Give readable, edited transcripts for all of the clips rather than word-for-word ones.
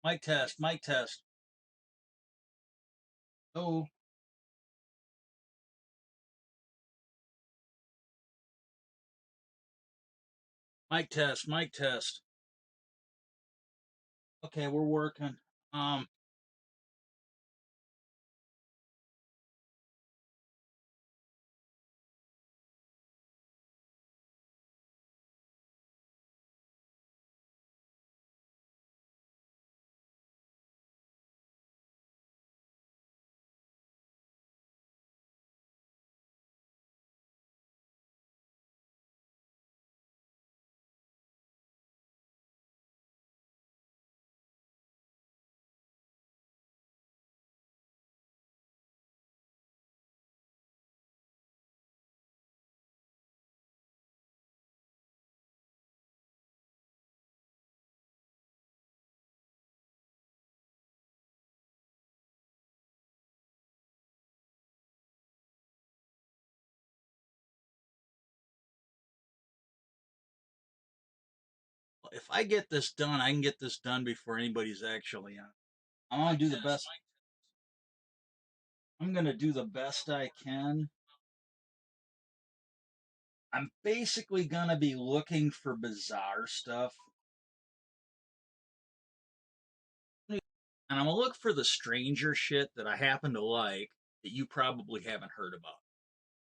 Mic test, mic test. Oh, mic test, mic test. Okay, we're working. Um, if I get this done, I can get this done before anybody's actually on. I'm gonna do the best. I'm gonna do the best I can. I'm basically gonna be looking for bizarre stuff, and I'm gonna look for the stranger shit that I happen to like that you probably haven't heard about.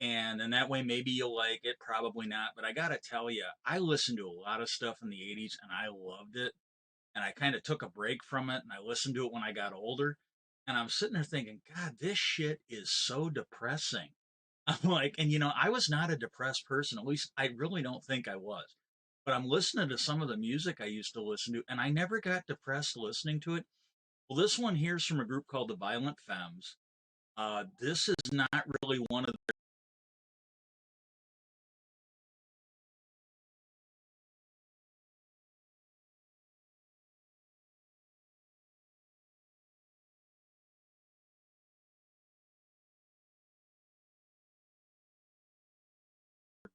And that way maybe you'll like it, probably not. But I gotta tell you, I listened to a lot of stuff in the '80s, and I loved it. And I kind of took a break from it, and I listened to it when I got older. And I'm sitting there thinking, God, this shit is so depressing. I'm like, and I was not a depressed person. At least I really don't think I was. But I'm listening to some of the music I used to listen to, and I never got depressed listening to it. Well, this one here is from a group called the Violent Femmes. This is not really one of the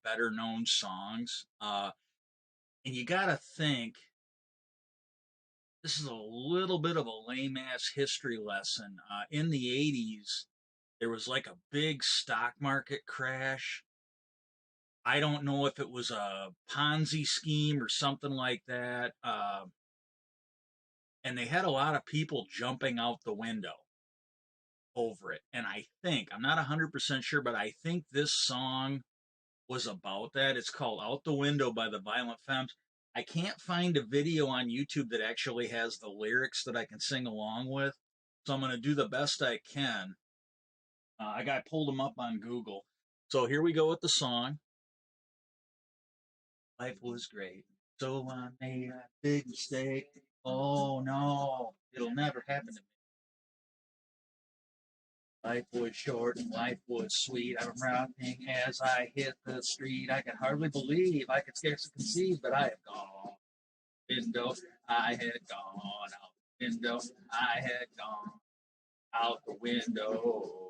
better known songs. And you got to think this is a little bit of a lame ass history lesson. In the '80s, there was like a big stock market crash. I don't know if it was a Ponzi scheme or something like that. And they had a lot of people jumping out the window over it. And I'm not 100% sure, but I think this song was about that. It's called Out the Window by the Violent Femmes. I can't find a video on YouTube that actually has the lyrics that I can sing along with. So I'm going to do the best I can. I pulled them up on Google. So here we go with the song. Life was great. So I made a big mistake. Oh no, it'll never happen to me. Life was short and life was sweet. I'm running as I hit the street. I can hardly believe, I could scarcely conceive that I have gone. Window, I had gone out the window. I had gone out the window.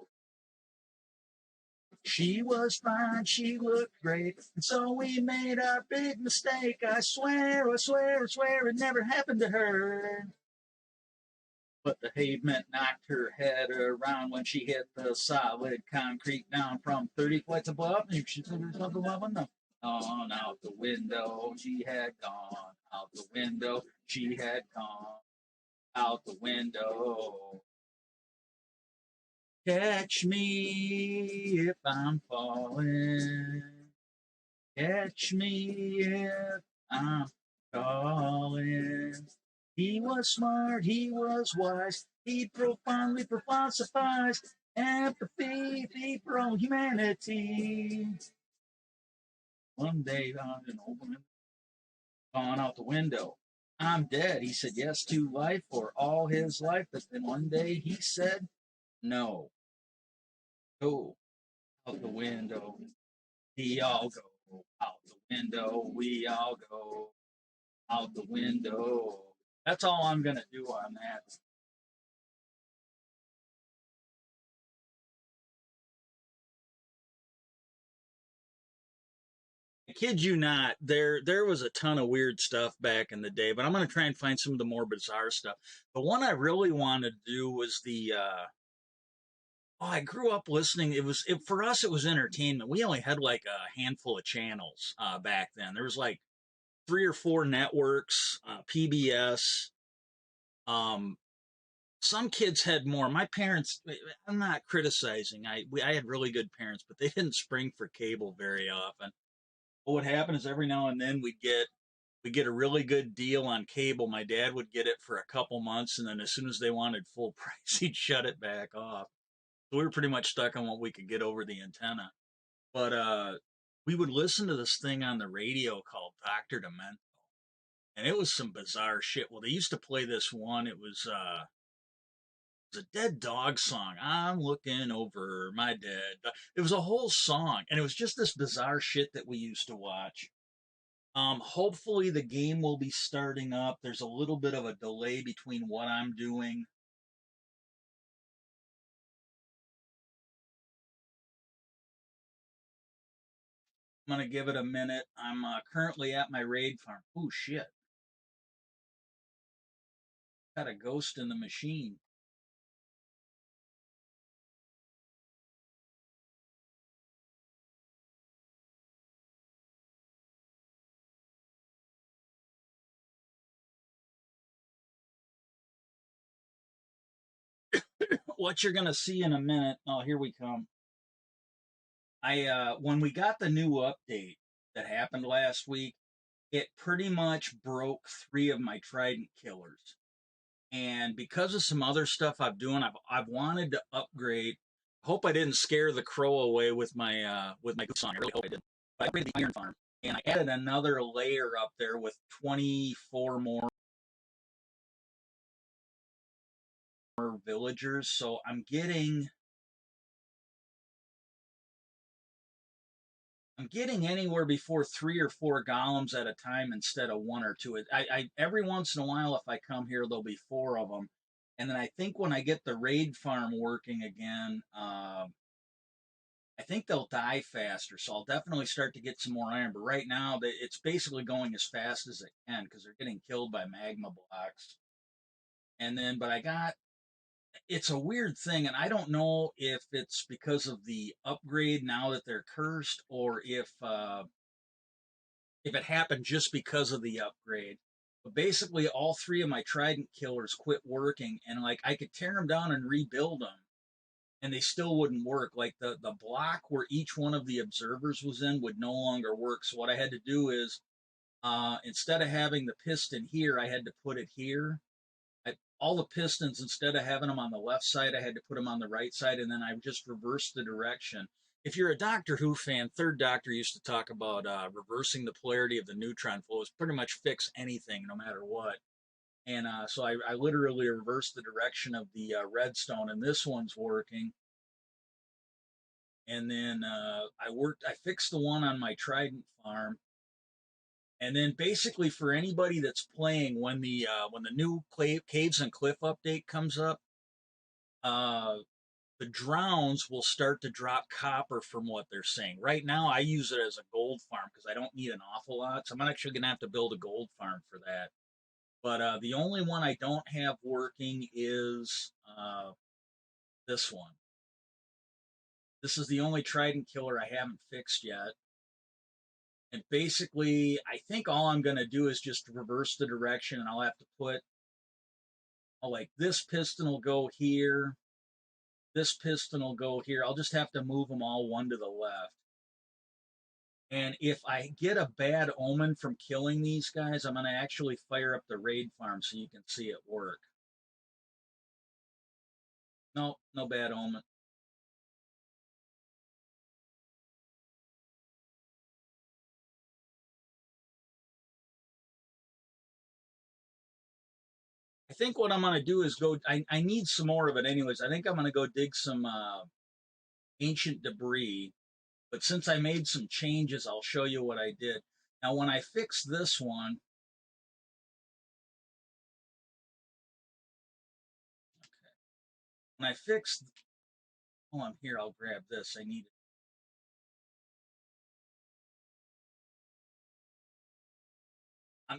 She was fine, she looked great, and so we made our big mistake. I swear, I swear, I swear it never happened to her. But the pavement knocked her head around when she hit the solid concrete down from 30 flights above. And she took herself above and on out the window. She had gone out the window. She had gone out the window. Catch me if I'm falling. Catch me if I'm falling. He was smart, he was wise, he profoundly philosophized empathy, faith from humanity. One day, on an open, gone out the window. I'm dead. He said yes to life for all his life, but then one day he said no. Go out the window. We all go out the window. We all go out the window. That's all I'm gonna do on that. I kid you not, there was a ton of weird stuff back in the day, but I'm gonna try and find some of the more bizarre stuff. The one I really wanted to do was the I grew up listening. For us it was entertainment. We only had like a handful of channels back then. There was like three or four networks, PBS. Um, some kids had more. My parents, I'm not criticizing. I had really good parents, but they didn't spring for cable very often. What would happen is every now and then we'd get a really good deal on cable. My dad would get it for a couple months, and then as soon as they wanted full price, he'd shut it back off. So we were pretty much stuck on what we could get over the antenna. But we would listen to this thing on the radio called Doctor Demento, and it was some bizarre shit. Well, they used to play this one. It was a dead dog song. I'm looking over my dead. It was a whole song, and it was just this bizarre shit that we used to watch. Hopefully the game will be starting up. There's a little bit of a delay between what I'm doing. I'm gonna give it a minute. I'm currently at my raid farm. Oh shit! Got a ghost in the machine. What you're gonna see in a minute. Oh, here we come. I when we got the new update that happened last week, it pretty much broke three of my trident killers. And because of some other stuff I'm doing, I've wanted to upgrade. Hope I didn't scare the crow away with my goose on. I really hope I did. But I upgraded the iron farm, and I added another layer up there with 24 more villagers. So I'm getting anywhere before three or four golems at a time instead of one or two. I every once in a while, if I come here, there'll be four of them, and then I think when I get the raid farm working again, I think they'll die faster. So I'll definitely start to get some more iron. But right now, it's basically going as fast as it can because they're getting killed by magma blocks. And then, but I got it's a weird thing, and I don't know if it's because of the upgrade now that they're cursed, or if it happened just because of the upgrade. But basically, all three of my trident killers quit working, and like I could tear them down and rebuild them, and they still wouldn't work. Like the block where each one of the observers was in would no longer work. So what I had to do is instead of having the piston here, I had to put it here. All the pistons, instead of having them on the left side, I had to put them on the right side, and then I just reversed the direction. If you're a Doctor Who fan, Third Doctor used to talk about reversing the polarity of the neutron flow. It's pretty much fix anything, no matter what. And so I literally reversed the direction of the redstone, and this one's working. And then I fixed the one on my Trident farm, and then basically for anybody that's playing when the new Caves and Cliff update comes up, uh, the drowns will start to drop copper from what they're saying. Right now, I use it as a gold farm because I don't need an awful lot, so I'm actually gonna have to build a gold farm for that. But the only one I don't have working is this one. This is the only Trident killer I haven't fixed yet. And basically, I think all I'm going to do is just reverse the direction, and I'll have to put, like, this piston will go here, This piston will go here. I'll just have to move them all one to the left. And if I get a bad omen from killing these guys, I'm going to actually fire up the raid farm so you can see it work. No, no bad omen. I think what I'm going to do is go, I need some more of it anyways. I think I'm going to go dig some ancient debris. But since I made some changes, I'll show you what I did. Now, when I fix this one, okay, when I fix, oh, I'm here, I'll grab this. I need it.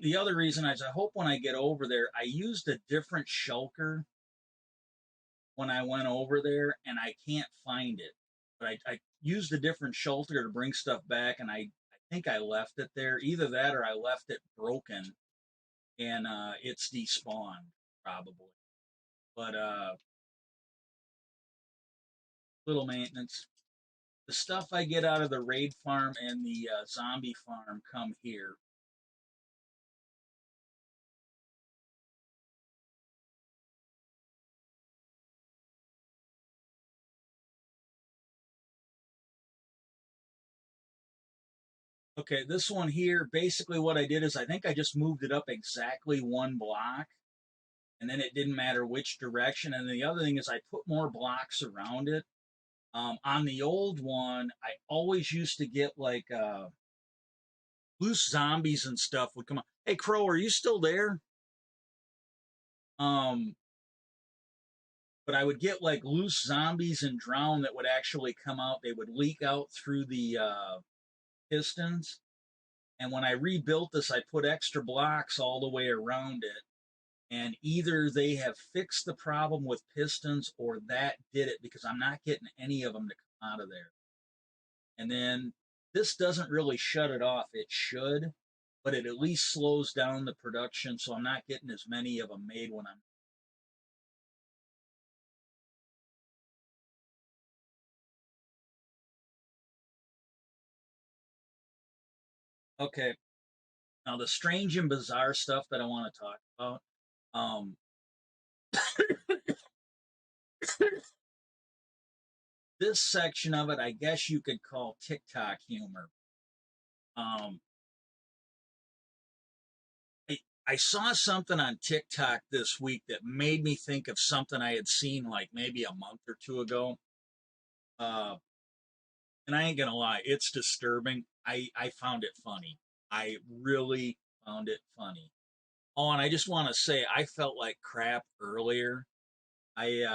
The other reason is I hope when I get over there, I used a different shulker when I went over there and I can't find it. But I used a different shulker to bring stuff back and I think I left it there. Either that or I left it broken and it's despawned probably. But little maintenance. The stuff I get out of the raid farm and the zombie farm come here. Okay, this one here, basically what I did is I think I just moved it up exactly one block, and then it didn't matter which direction. And the other thing is I put more blocks around it. On the old one, I always used to get like loose zombies and stuff would come up. Hey, Crow, are you still there? Um, but I would get like loose zombies and drown that would actually come out. They would leak out through the pistons. And when I rebuilt this, I put extra blocks all the way around it. And either they have fixed the problem with pistons or that did it because I'm not getting any of them to come out of there. And then this doesn't really shut it off. It should, but it at least slows down the production. So I'm not getting as many of them made when I'm. Okay. Now, the strange and bizarre stuff that I want to talk about. Um, this section of it, I guess you could call TikTok humor. Um, I, I saw something on TikTok this week that made me think of something I had seen like maybe a month or two ago. Uh, and I ain't gonna lie, it's disturbing. I found it funny. I really found it funny. Oh, and I just want to say I felt like crap earlier. I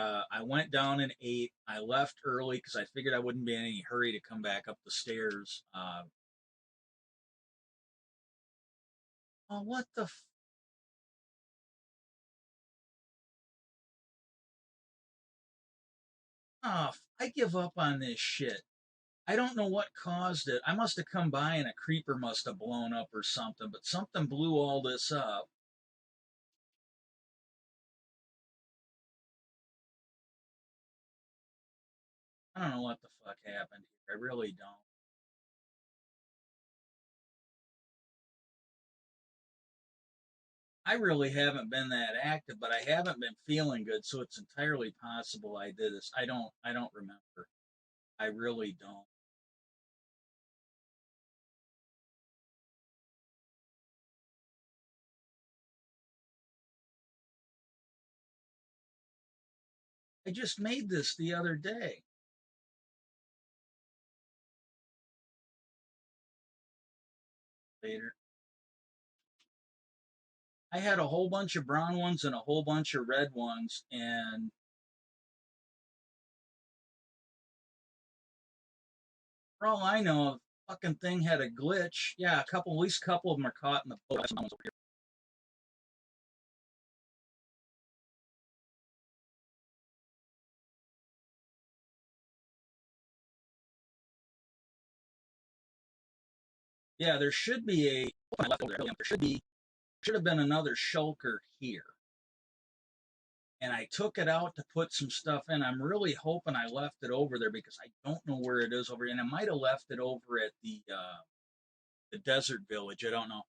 went down and ate. I left early because I figured I wouldn't be in any hurry to come back up the stairs. Oh, what the? I give up on this shit. I don't know what caused it. I must have come by and a creeper must have blown up or something, but something blew all this up. I don't know what the fuck happened here. I really don't. I really haven't been that active, but I haven't been feeling good, so it's entirely possible I did this. I don't remember. I really don't. I just made this the other day. Later. I had a whole bunch of brown ones and a whole bunch of red ones, and for all I know, the fucking thing had a glitch. Yeah, at least a couple of them are caught in the boat. Yeah, there should be a. There should have been another shulker here. and I took it out to put some stuff in. I'm really hoping I left it over there because I don't know where it is over here. And I might have left it over at the desert village. I don't know.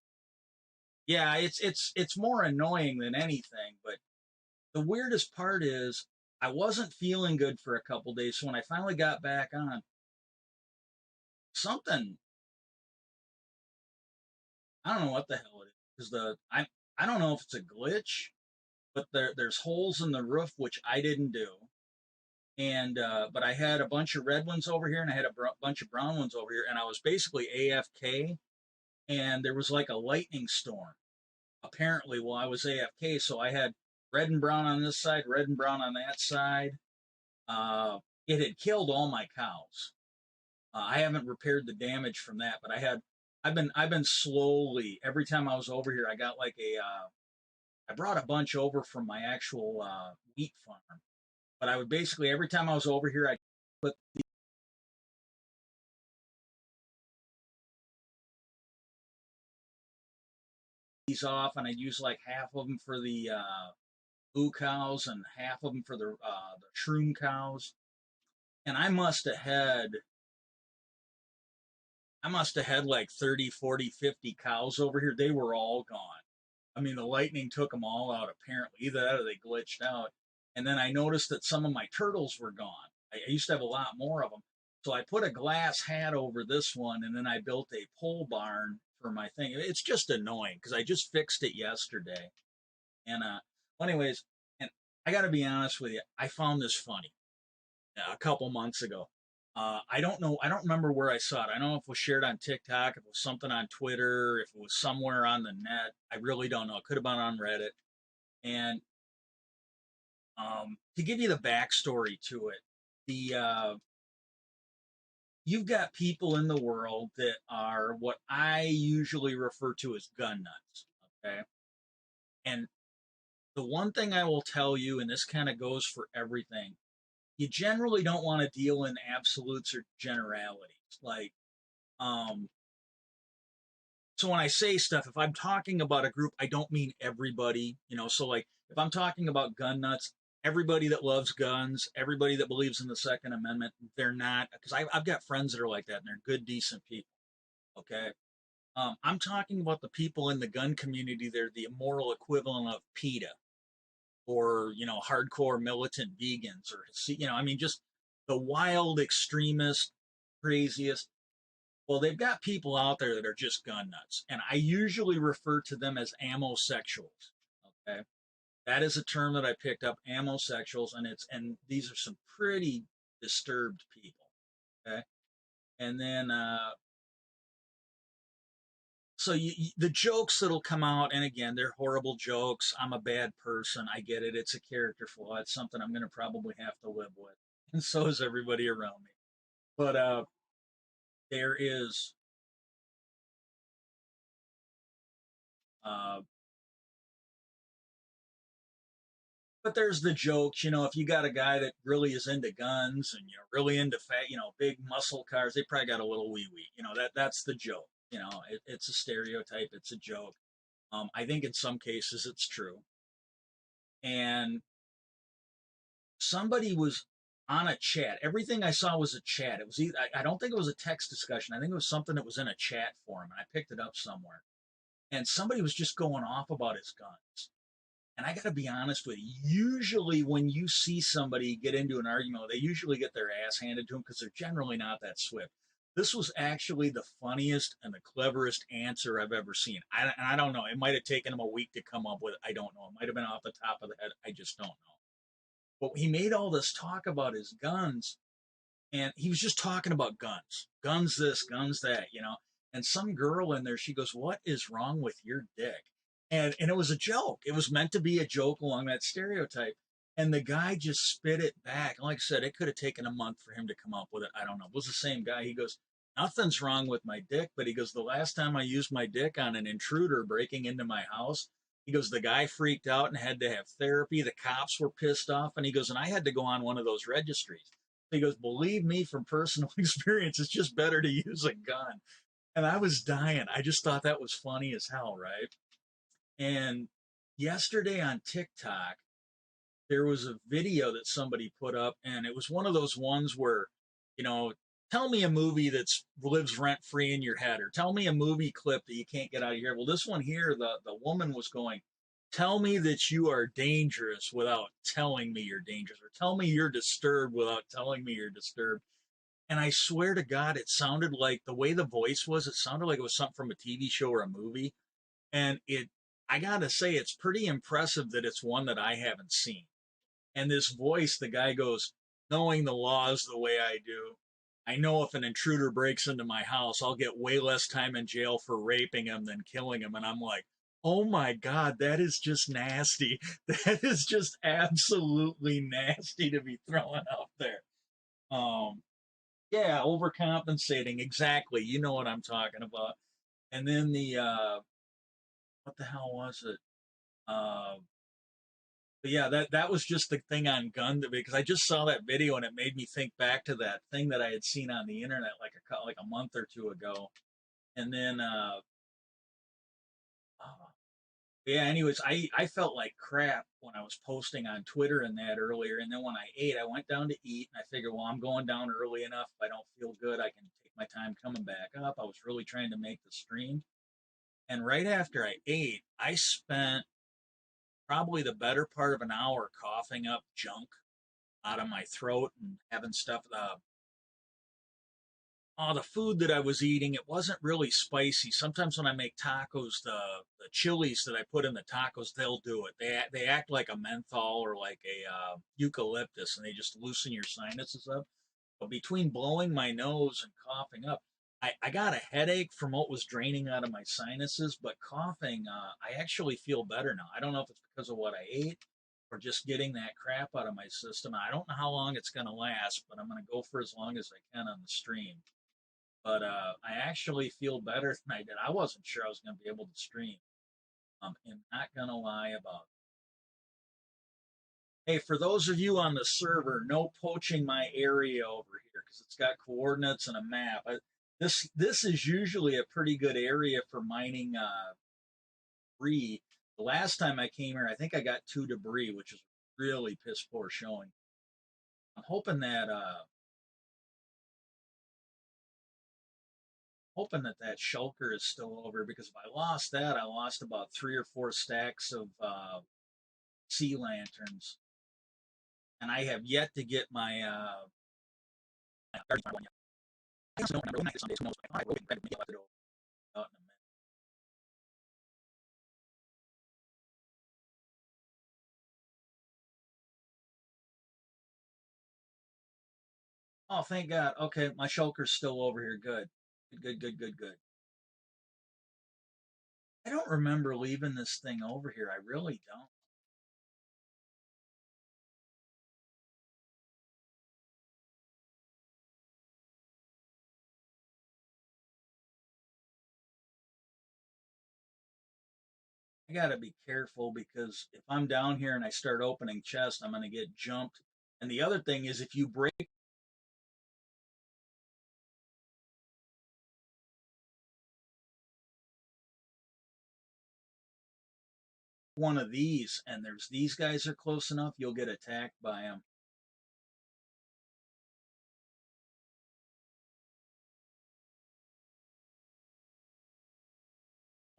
Yeah, it's more annoying than anything. But the weirdest part is I wasn't feeling good for a couple days. So when I finally got back on, something, I don't know what the hell it is. Because I don't know if it's a glitch, but there's holes in the roof which I didn't do. And but I had a bunch of red ones over here, and I had a bunch of brown ones over here, and I was basically AFK, and there was like a lightning storm apparently while I was AFK. So I had red and brown on this side, red and brown on that side. Uh, it had killed all my cows. I haven't repaired the damage from that, but I've been slowly every time I was over here. I got like I brought a bunch over from my actual wheat farm, but I would basically every time I was over here, I put these off, and I'd use like half of them for the blue cows and half of them for the shroom cows. And I must have had like 30, 40, 50 cows over here. They were all gone. I mean, the lightning took them all out, apparently. Either that or they glitched out. And then I noticed that some of my turtles were gone. I used to have a lot more of them. So I put a glass hat over this one, and then I built a pole barn for my thing. It's just annoying because I just fixed it yesterday. And, well, anyways, and I got to be honest with you, I found this funny a couple months ago. I don't know. I don't remember where I saw it. I don't know if it was shared on TikTok, if it was something on Twitter, if it was somewhere on the net. I really don't know. It could have been on Reddit. And to give you the backstory to it, the you've got people in the world that are what I usually refer to as gun nuts. Okay, and the one thing I will tell you, and this kind of goes for everything, you generally don't want to deal in absolutes or generalities. Like, um, so when I say stuff, if I'm talking about a group, I don't mean everybody, So, like, if I'm talking about gun nuts, everybody that loves guns, everybody that believes in the Second Amendment, they're not, because I've got friends that are like that, and they're good, decent people. Okay. I'm talking about the people in the gun community. They're the moral equivalent of PETA or, hardcore militant vegans or, I mean, just the wild extremist, craziest. Well, they've got people out there that are just gun nuts, and I usually refer to them as ammosexuals. Okay, that is a term that I picked up, ammosexuals, and these are some pretty disturbed people. Okay, and then so the jokes that'll come out, and again, they're horrible jokes. I'm a bad person. I get it. It's a character flaw. It's something I'm going to probably have to live with, and so is everybody around me. But there is uh, but there's the jokes, if you got a guy that really is into guns and really into fat, big muscle cars, they probably got a little wee wee. That's the joke. It's a stereotype. It's a joke. I think in some cases it's true. And somebody was on a chat. Everything I saw was a chat. It was either, I don't think it was a text discussion. I think it was something that was in a chat forum, and I picked it up somewhere. And somebody was just going off about his guns. And I got to be honest with you, usually when you see somebody get into an argument, they usually get their ass handed to them because they're generally not that swift. This was actually the funniest and the cleverest answer I've ever seen. I don't know. It might have taken him a week to come up with it. I don't know. It might have been off the top of the head. I just don't know. But he made all this talk about his guns, and he was just talking about guns this, guns that. And some girl in there, she goes, "What is wrong with your dick?" And it was a joke. It was meant to be a joke along that stereotype. And the guy just spit it back. Like I said, it could have taken a month for him to come up with it. I don't know. It was the same guy. He goes, "Nothing's wrong with my dick," but he goes, "The last time I used my dick on an intruder breaking into my house," he goes, "the guy freaked out and had to have therapy. The cops were pissed off." And he goes, "And I had to go on one of those registries." He goes, "Believe me from personal experience, it's just better to use a gun." And I was dying. I just thought that was funny as hell, right? And yesterday on TikTok, there was a video that somebody put up, and it was one of those ones where, you know, tell me a movie that's lives rent free in your head, or tell me a movie clip that you can't get out of here. Well, this one here, the woman was going, tell me that you are dangerous without telling me you're dangerous, or tell me you're disturbed without telling me you're disturbed. And I swear to God, it sounded like the way the voice was, it sounded like it was something from a TV show or a movie. And I gotta say, it's pretty impressive that it's one that I haven't seen. And this voice, the guy goes, knowing the laws the way I do, I know if an intruder breaks into my house, I'll get way less time in jail for raping him than killing him. And I'm like, oh my God, that is just nasty. That is just absolutely nasty to be throwing out there. Um, yeah, overcompensating. Exactly. You know what I'm talking about. And then what the hell was it? Uh, but yeah, that was just the thing on gun because I just saw that video and it made me think back to that thing that I had seen on the internet like a month or two ago. And then uh yeah, anyways, I felt like crap when I was posting on Twitter and that earlier. And then when I ate, I went down to eat and I figured, well, I'm going down early enough. If I don't feel good, I can take my time coming back up. I was really trying to make the stream. And right after I ate, I spent probably the better part of an hour coughing up junk out of my throat and having stuff. The food that I was eating, it wasn't really spicy. Sometimes when I make tacos, the chilies that I put in the tacos, they'll do it. They act like a menthol or like a eucalyptus, and they just loosen your sinuses up. But between blowing my nose and coughing up, I got a headache from what was draining out of my sinuses, but coughing, I actually feel better now. I don't know if it's because of what I ate or just getting that crap out of my system. I don't know how long it's going to last, but I'm going to go for as long as I can on the stream. But I actually feel better than I did. I wasn't sure I was going to be able to stream. I'm not going to lie about it. Hey, for those of you on the server, no poaching my area over here because it's got coordinates and a map. This is usually a pretty good area for mining debris. The last time I came here, I think I got two debris, which is really piss poor showing. I'm hoping that that shulker is still over because if I lost that, I lost about 3 or 4 stacks of sea lanterns, and I have yet to get my. Oh, thank God. Okay, my shulker's still over here. Good. Good, good, good, good, good. I don't remember leaving this thing over here. I really don't. I gotta be careful because if I'm down here and I start opening chests, I'm gonna get jumped. And the other thing is, if you break one of these and there's these guys are close enough, you'll get attacked by them.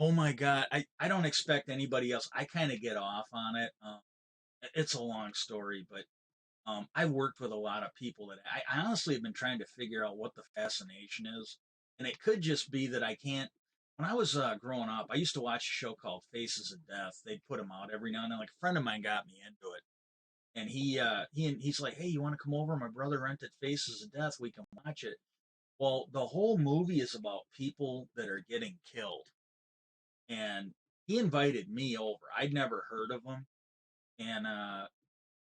Oh my God. I don't expect anybody else. I kind of get off on it. It's a long story, but I worked with a lot of people that I honestly have been trying to figure out what the fascination is. And it could just be that I can't. When I was growing up, I used to watch a show called Faces of Death. They'd put them out every now and then. Like a friend of mine got me into it. And he's like, hey, you want to come over? My brother rented Faces of Death. We can watch it. Well, the whole movie is about people that are getting killed and he invited me over. I'd never heard of him, and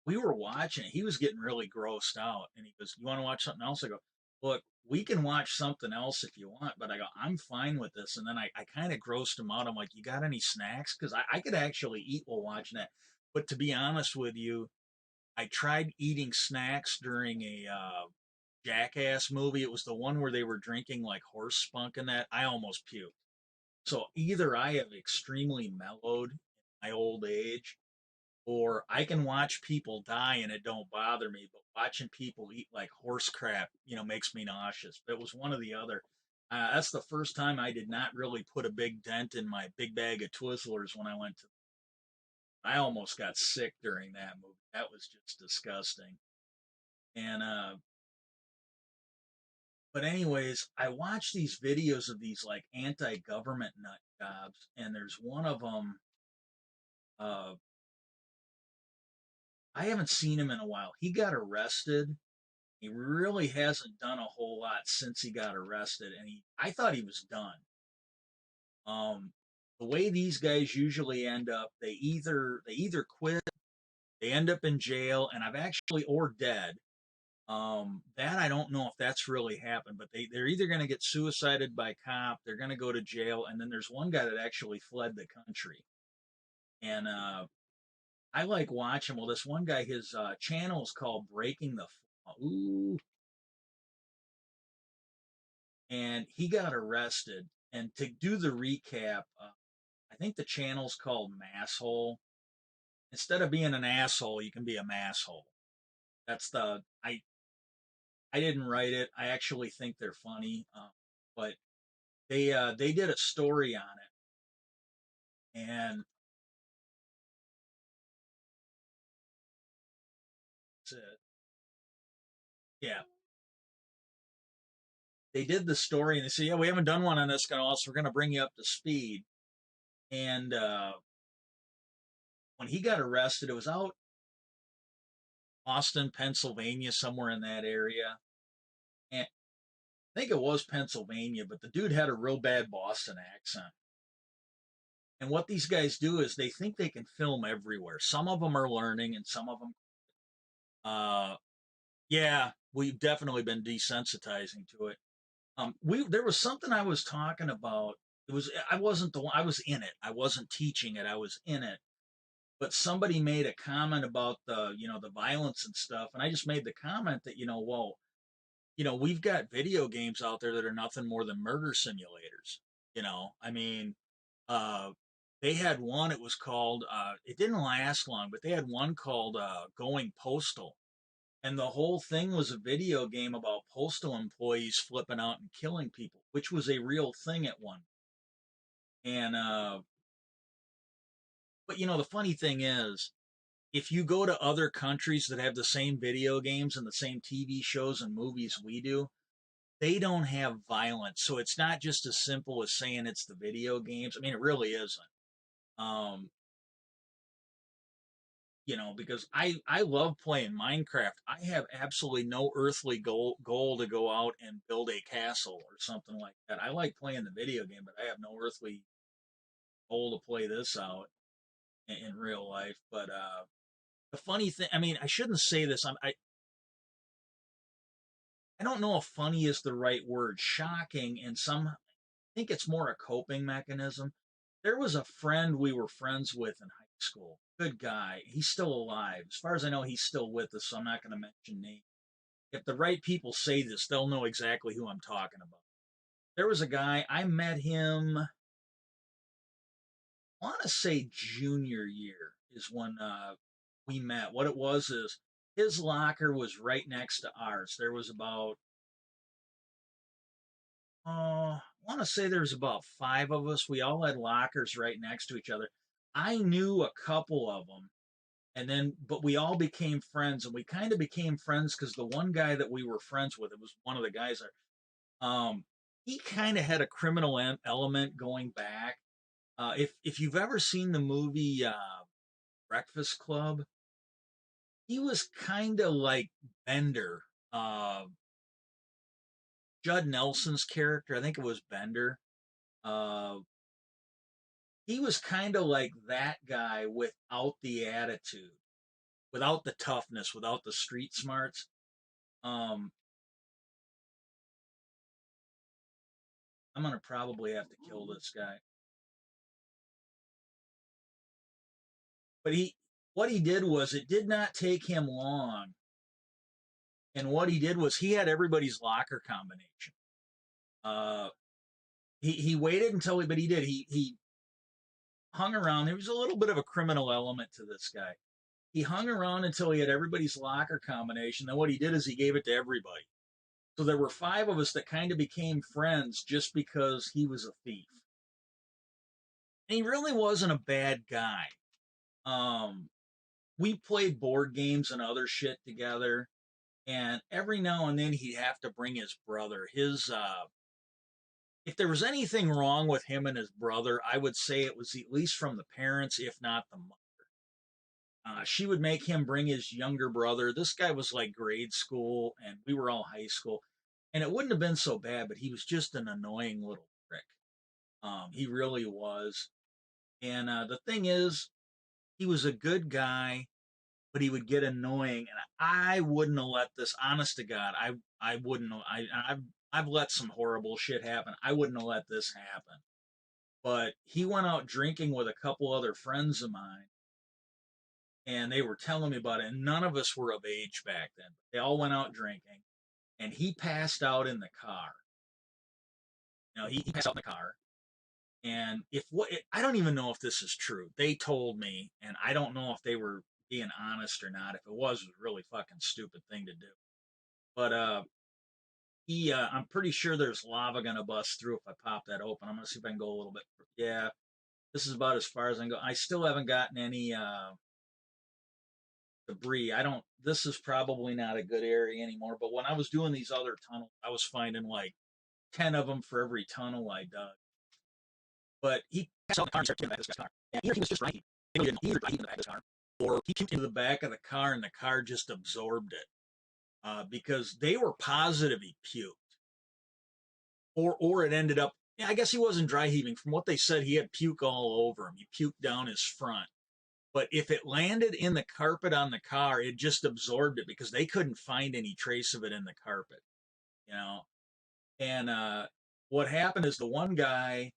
we were watching it. He was getting really grossed out, and he goes, "You want to watch something else?" I go, "Look, we can watch something else if you want," but I go, "I'm fine with this." And then I kind of grossed him out. I'm like, "You got any snacks?" Because I could actually eat while watching that. But to be honest with you, I tried eating snacks during a Jackass movie. It was the one where they were drinking like horse spunk and that. I almost puked. So either I have extremely mellowed in my old age, or I can watch people die and it don't bother me, but watching people eat like horse crap, makes me nauseous. But it was one or the other. That's the first time I did not really put a big dent in my big bag of Twizzlers when I went to. I almost got sick during that movie. That was just disgusting. And but anyways, I watch these videos of these like anti-government nut jobs, and there's one of them. Uh, I haven't seen him in a while. He got arrested. He really hasn't done a whole lot since he got arrested, and I thought he was done. Um, the way these guys usually end up, they either quit, they end up in jail, and I've actually or dead. That I don't know if that's really happened, but they're either going to get suicided by cop, they're going to go to jail, and then there's one guy that actually fled the country. And I like watching. Well, this one guy, his channel is called Breaking the Ooh, and he got arrested. And to do the recap, I think the channel's called Masshole. Instead of being an asshole, you can be a masshole. That's the I didn't write it. I actually think they're funny, but they did a story on it, and that's it. Yeah, they did the story, and they said, "Yeah, we haven't done one on this guy, so we're going to bring you up to speed." And when he got arrested, it was out Austin, Pennsylvania, somewhere in that area, and I think it was Pennsylvania, but the dude had a real bad Boston accent. And what these guys do is they think they can film everywhere. Some of them are learning, and some of them, uh, yeah, we've definitely been desensitizing to it. We there was something I was talking about. It was I wasn't the one. I was in it. I wasn't teaching it. I was in it. But somebody made a comment about the violence and stuff, and I just made the comment that well, we've got video games out there that are nothing more than murder simulators. I mean, uh, they had one. It was called. It didn't last long, but they had one called Going Postal, and the whole thing was a video game about postal employees flipping out and killing people, which was a real thing at one. And but the funny thing is, if you go to other countries that have the same video games and the same TV shows and movies we do, they don't have violence. So it's not just as simple as saying it's the video games. I mean, it really isn't. Um, because I love playing Minecraft. I have absolutely no earthly goal to go out and build a castle or something like that. I like playing the video game, but I have no earthly goal to play this out in real life. But the funny thing, I mean, I shouldn't say this. I don't know if funny is the right word. Shocking, and I think it's more a coping mechanism. There was a friend we were friends with in high school. Good guy. He's still alive. As far as I know, he's still with us, so I'm not going to mention names. If the right people say this, they'll know exactly who I'm talking about. There was a guy, I met him, I want to say junior year is when we met. What it was is his locker was right next to ours. There was about, I want to say there was about five of us. We all had lockers right next to each other. I knew a couple of them, and then but we all became friends, and we kind of became friends because the one guy that we were friends with, it was one of the guys there. He kind of had a criminal element going back. If you've ever seen the movie Breakfast Club, he was kind of like Bender, uh, Judd Nelson's character. I think it was Bender. Uh, he was kind of like that guy without the attitude, without the toughness, without the street smarts. Um, I'm gonna probably have to kill this guy. But what he did was, it did not take him long. And what he did was, he had everybody's locker combination. Uh, he waited until but he did. He hung around. There was a little bit of a criminal element to this guy. He hung around until he had everybody's locker combination. Then what he did is he gave it to everybody. So there were 5 of us that kind of became friends just because he was a thief. And he really wasn't a bad guy. Um, we played board games and other shit together, and every now and then he'd have to bring his brother. If there was anything wrong with him and his brother, I would say it was at least from the parents, if not the mother. She would make him bring his younger brother. This guy was like grade school, and we were all high school. And it wouldn't have been so bad, but he was just an annoying little prick. He really was. And the thing is, he was a good guy, but he would get annoying. And I wouldn't have let this. Honest to God, I wouldn't. I've let some horrible shit happen. I wouldn't have let this happen. But he went out drinking with a couple other friends of mine, and they were telling me about it. And none of us were of age back then. They all went out drinking, and he passed out in the car. He passed out in the car. And if what I don't even know if this is true. They told me, and I don't know if they were being honest or not. If it was a really fucking stupid thing to do. But I'm pretty sure there's lava gonna bust through if I pop that open. I'm gonna see if I can go a little bit. Yeah, this is about as far as I can go. I still haven't gotten any debris. I don't. This is probably not a good area anymore. But when I was doing these other tunnels, I was finding like 10 of them for every tunnel I dug. But he passed out in the car and started kicking the back of this guy's car. And either he was just right, he didn't either in the back of his car, or he puked into the back of the car and the car just absorbed it. Because they were positive he puked, or it ended up. Yeah, I guess he wasn't dry heaving. From what they said, he had puke all over him. He puked down his front. But if it landed in the carpet on the car, it just absorbed it because they couldn't find any trace of it in the carpet. You know, and what happened is the one guy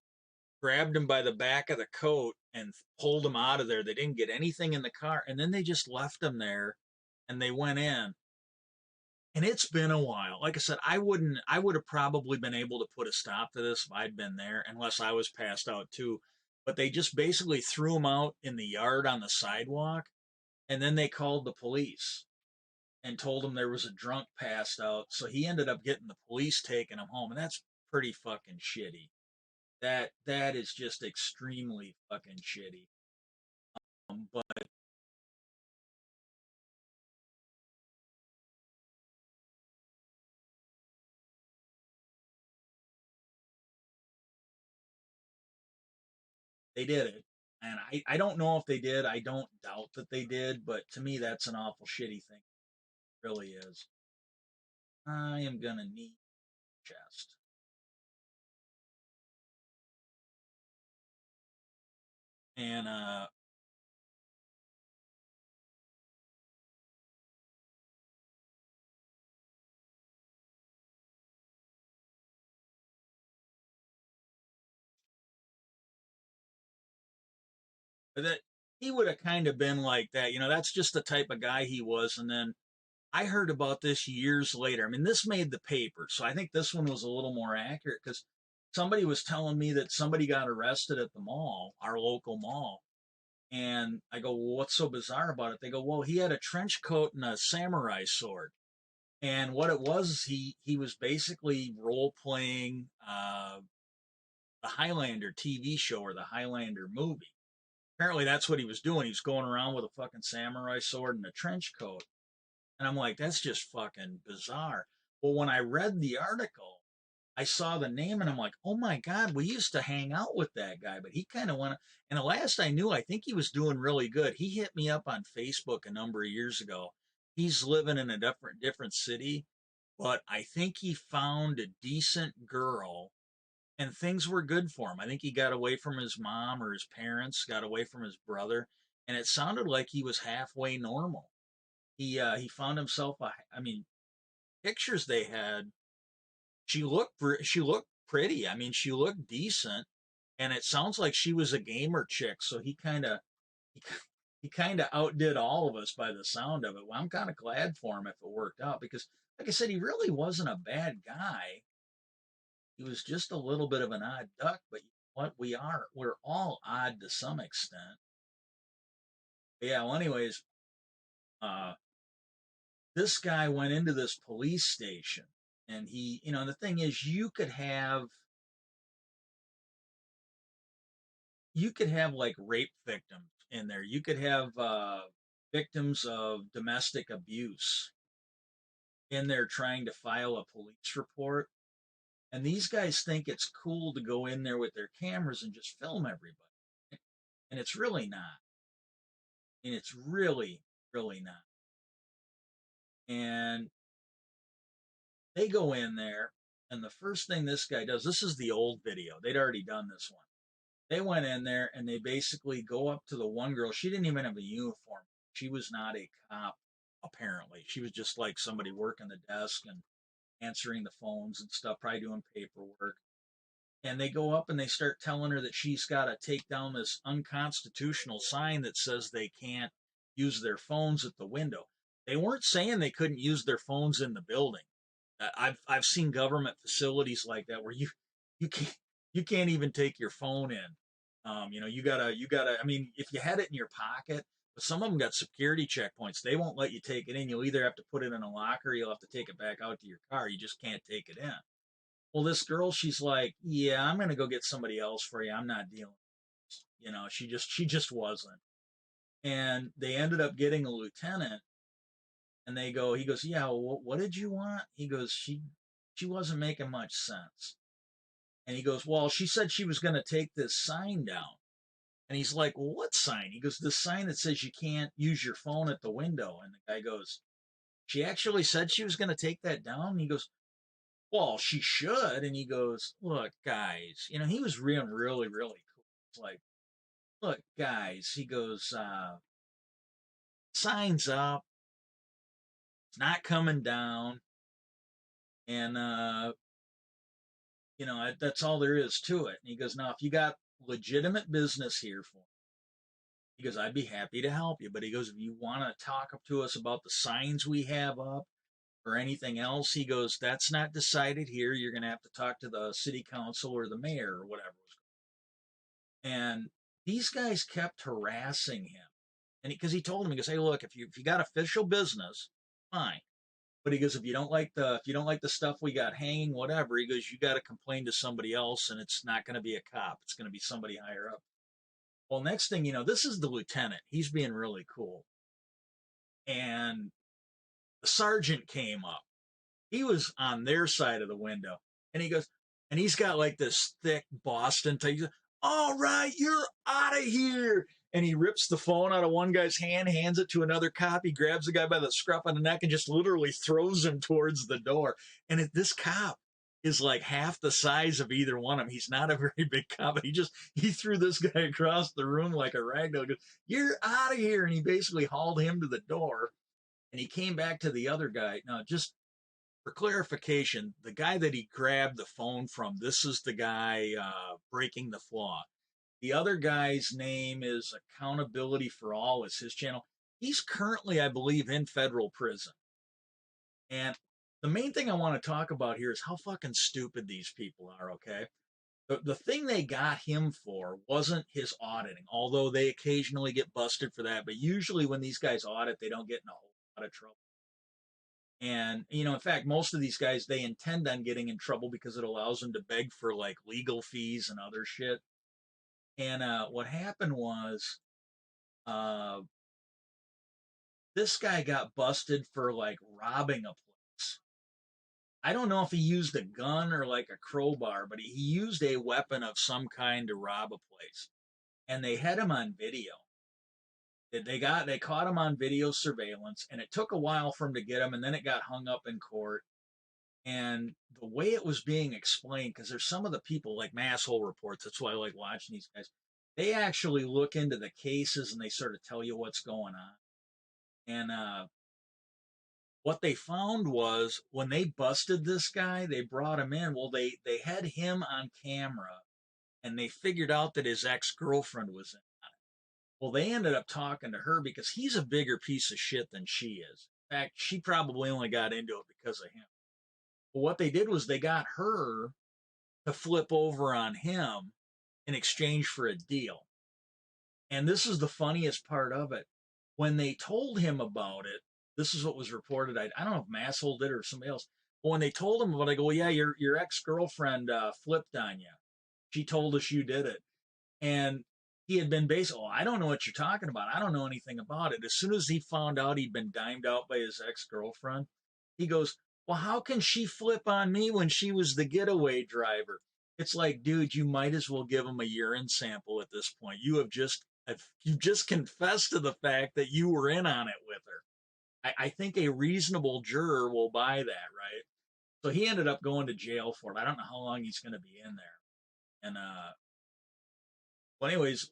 grabbed him by the back of the coat and pulled him out of there. They didn't get anything in the car, and then they just left him there, and they went in. And it's been a while. Like I said, I wouldn't. I would have probably been able to put a stop to this if I'd been there, unless I was passed out too. But they just basically threw him out in the yard on the sidewalk, and then they called the police and told him there was a drunk passed out. So he ended up getting the police taking him home, and that's pretty fucking shitty. That is just extremely fucking shitty. But they did it, and I don't know if they did. I don't doubt that they did, but to me that's an awful shitty thing. It really is. I am gonna need chest. And that he would have kind of been like that. That's just the type of guy he was. And then I heard about this years later. I mean, this made the paper, so I think this one was a little more accurate because somebody was telling me that somebody got arrested at the mall, our local mall. And I go, well, what's so bizarre about it? They go, well, he had a trench coat and a samurai sword. And what it was, he was basically role playing the Highlander TV show or the Highlander movie. Apparently, that's what he was doing. He was going around with a fucking samurai sword and a trench coat. And I'm like, that's just fucking bizarre. Well, when I read the article, I saw the name and I'm like, oh my God, we used to hang out with that guy, but he kind of went. And the last I knew, I think he was doing really good. He hit me up on Facebook a number of years ago. He's living in a different city, but I think he found a decent girl and things were good for him. I think he got away from his mom or his parents, got away from his brother, and it sounded like he was halfway normal. He found himself I mean, pictures they had, she looked pretty. I mean, she looked decent, and it sounds like she was a gamer chick. So he, he kind of outdid all of us by the sound of it. Well, I'm kind of glad for him if it worked out because, like I said, he really wasn't a bad guy. He was just a little bit of an odd duck. But what we're all odd to some extent. But yeah. Well, anyways, This guy went into this police station, and the thing is, you could have like rape victims in there. You could have victims of domestic abuse in there trying to file a police report. And these guys think it's cool to go in there with their cameras and just film everybody. And it's really not. And it's really, really not. And they go in there, and the first thing this guy does, this is the old video. They'd already done this one. They went in there and they basically go up to the one girl. She didn't even have a uniform. She was not a cop, apparently. She was just like somebody working the desk and answering the phones and stuff, probably doing paperwork. And they go up and they start telling her that she's got to take down this unconstitutional sign that says they can't use their phones at the window. They weren't saying they couldn't use their phones in the building. I've seen government facilities like that where you can't you can't even take your phone in. You gotta. I mean, if you had it in your pocket, but some of them got security checkpoints. They won't let you take it in. You'll either have to put it in a locker, or you'll have to take it back out to your car. You just can't take it in. Well, this girl, she's like, yeah, I'm gonna go get somebody else for you. I'm not dealing. She just wasn't. And they ended up getting a lieutenant, and he goes, yeah, well, what did you want? He goes, she wasn't making much sense. And he goes, well, she said she was going to take this sign down. And he's like, well, what sign? He goes, this sign that says you can't use your phone at the window. And the guy goes, she actually said she was going to take that down? And he goes, well, she should. And he goes, look, guys, he was really, really, really cool. It's like, look, guys, he goes, signs up, it's not coming down. And, that's all there is to it. And he goes, now, if you got legitimate business here for me, he goes, I'd be happy to help you. But he goes, if you want to talk up to us about the signs we have up or anything else, he goes, that's not decided here. You're going to have to talk to the city council or the mayor or whatever. And these guys kept harassing him. And because he told him, he goes, hey, look, if you got official business, fine. But he goes, if you don't like the stuff we got hanging, whatever, he goes, you got to complain to somebody else, and it's not going to be a cop. It's going to be somebody higher up. Well, next thing you know, this is the lieutenant. He's being really cool. And the sergeant came up. He was on their side of the window. And he goes, and he's got like this thick Boston type. All right, you're out of here. And he rips the phone out of one guy's hand, hands it to another cop. He grabs the guy by the scruff of the neck and just literally throws him towards the door. And this cop is like half the size of either one of them. He's not a very big cop, but he threw this guy across the room like a ragdoll. Goes, you're out of here. And he basically hauled him to the door. And he came back to the other guy. Now, just for clarification, the guy that he grabbed the phone from, this is the guy breaking the flaw. The other guy's name is Accountability for All, is his channel. He's currently, I believe, in federal prison. And the main thing I want to talk about here is how fucking stupid these people are, okay? The thing they got him for wasn't his auditing, although they occasionally get busted for that. But usually when these guys audit, they don't get in a whole lot of trouble. And, in fact, most of these guys, they intend on getting in trouble because it allows them to beg for like legal fees and other shit. And what happened was uh, this guy got busted for like robbing a place. I don't know if he used a gun or like a crowbar, but he used a weapon of some kind to rob a place. And they had him on video. They caught him on video surveillance, and it took a while for him to get him, and then it got hung up in court. And the way it was being explained, because there's some of the people like Masshole Reports, that's why I like watching these guys. They actually look into the cases and they sort of tell you what's going on. And what they found was when they busted this guy, they brought him in. Well, they had him on camera, and they figured out that his ex-girlfriend was in on it. Well, they ended up talking to her because he's a bigger piece of shit than she is. In fact, she probably only got into it because of him. But what they did was they got her to flip over on him in exchange for a deal. And this is the funniest part of it. when they told him about it, this is what was reported. I don't know if Masshole did it or somebody else. But when they told him about it, I go, well, yeah, your ex girlfriend flipped on you. She told us you did it, and he had been basically, oh, I don't know what you're talking about. I don't know anything about it. As soon as he found out he'd been dimed out by his ex girlfriend, he goes, well, how can she flip on me when she was the getaway driver? It's like, dude, you might as well give him a urine sample at this point. You just confessed to the fact that you were in on it with her. I think a reasonable juror will buy that, right? So he ended up going to jail for it. I don't know how long he's going to be in there. And well, anyways,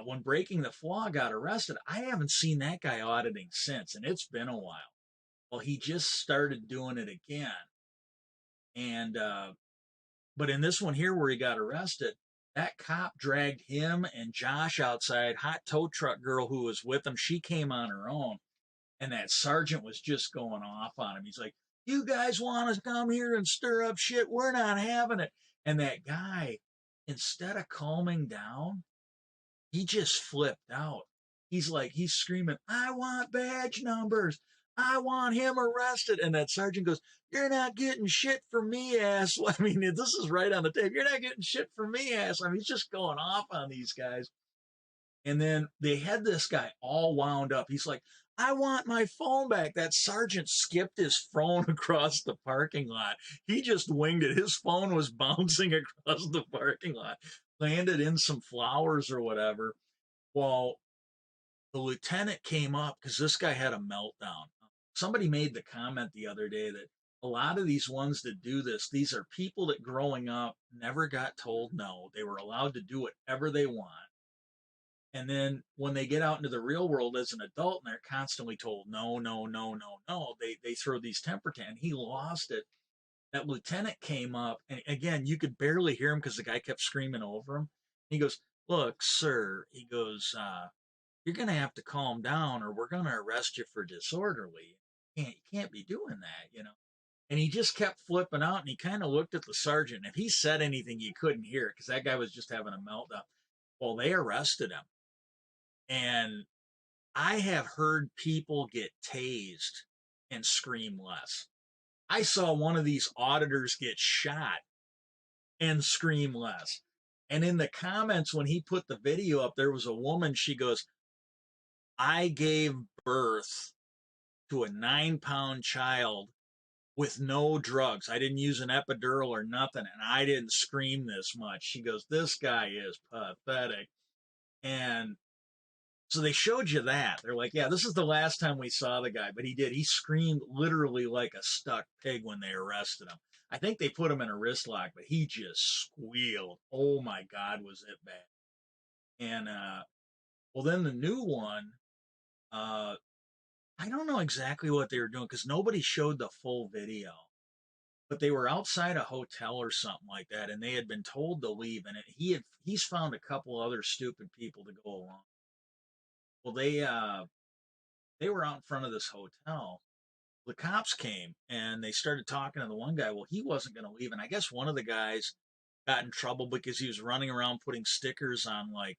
when Breaking the Flaw got arrested, I haven't seen that guy auditing since, and it's been a while. Well, he just started doing it again, and but in this one here where he got arrested, that cop dragged him and Josh outside. Hot tow truck girl who was with him, she came on her own, and that sergeant was just going off on him. He's like, "You guys want to come here and stir up shit? We're not having it." And that guy, instead of calming down, he just flipped out. He's screaming, I want badge numbers. I want him arrested. And that sergeant goes, you're not getting shit from me, ass. I mean, this is right on the tape. You're not getting shit from me, ass. I mean, he's just going off on these guys. And then they had this guy all wound up. He's like, I want my phone back. That sergeant skipped his phone across the parking lot. He just winged it. His phone was bouncing across the parking lot, landed in some flowers or whatever. Well, the lieutenant came up because this guy had a meltdown. Somebody made the comment the other day that a lot of these ones that do this, these are people that growing up never got told no. They were allowed to do whatever they want. And then when they get out into the real world as an adult and they're constantly told no, no, no, no, no, they throw these temper tantrums. He lost it. That lieutenant came up, and again, you could barely hear him because the guy kept screaming over him. He goes, look, sir, he goes, you're going to have to calm down or we're going to arrest you for disorderly. You can't be doing that, you know. And he just kept flipping out, and he kind of looked at the sergeant. If he said anything, you couldn't hear it because that guy was just having a meltdown. Well, they arrested him. And I have heard people get tased and scream less. I saw one of these auditors get shot and scream less. And in the comments, when he put the video up, there was a woman, she goes, I gave birth to a 9-pound child with no drugs. I didn't use an epidural or nothing, and I didn't scream this much. She goes, this guy is pathetic. And so they showed you that. They're like, yeah, this is the last time we saw the guy, but he did. He screamed literally like a stuck pig when they arrested him. I think they put him in a wrist lock, but he just squealed. Oh my God, was it bad? And well, then the new one, uh, I don't know exactly what they were doing because nobody showed the full video, but they were outside a hotel or something like that, and they had been told to leave, and he's found a couple other stupid people to go along. Well, they were out in front of this hotel. The cops came and they started talking to the one guy. Well, he wasn't going to leave, and I guess one of the guys got in trouble because he was running around putting stickers on like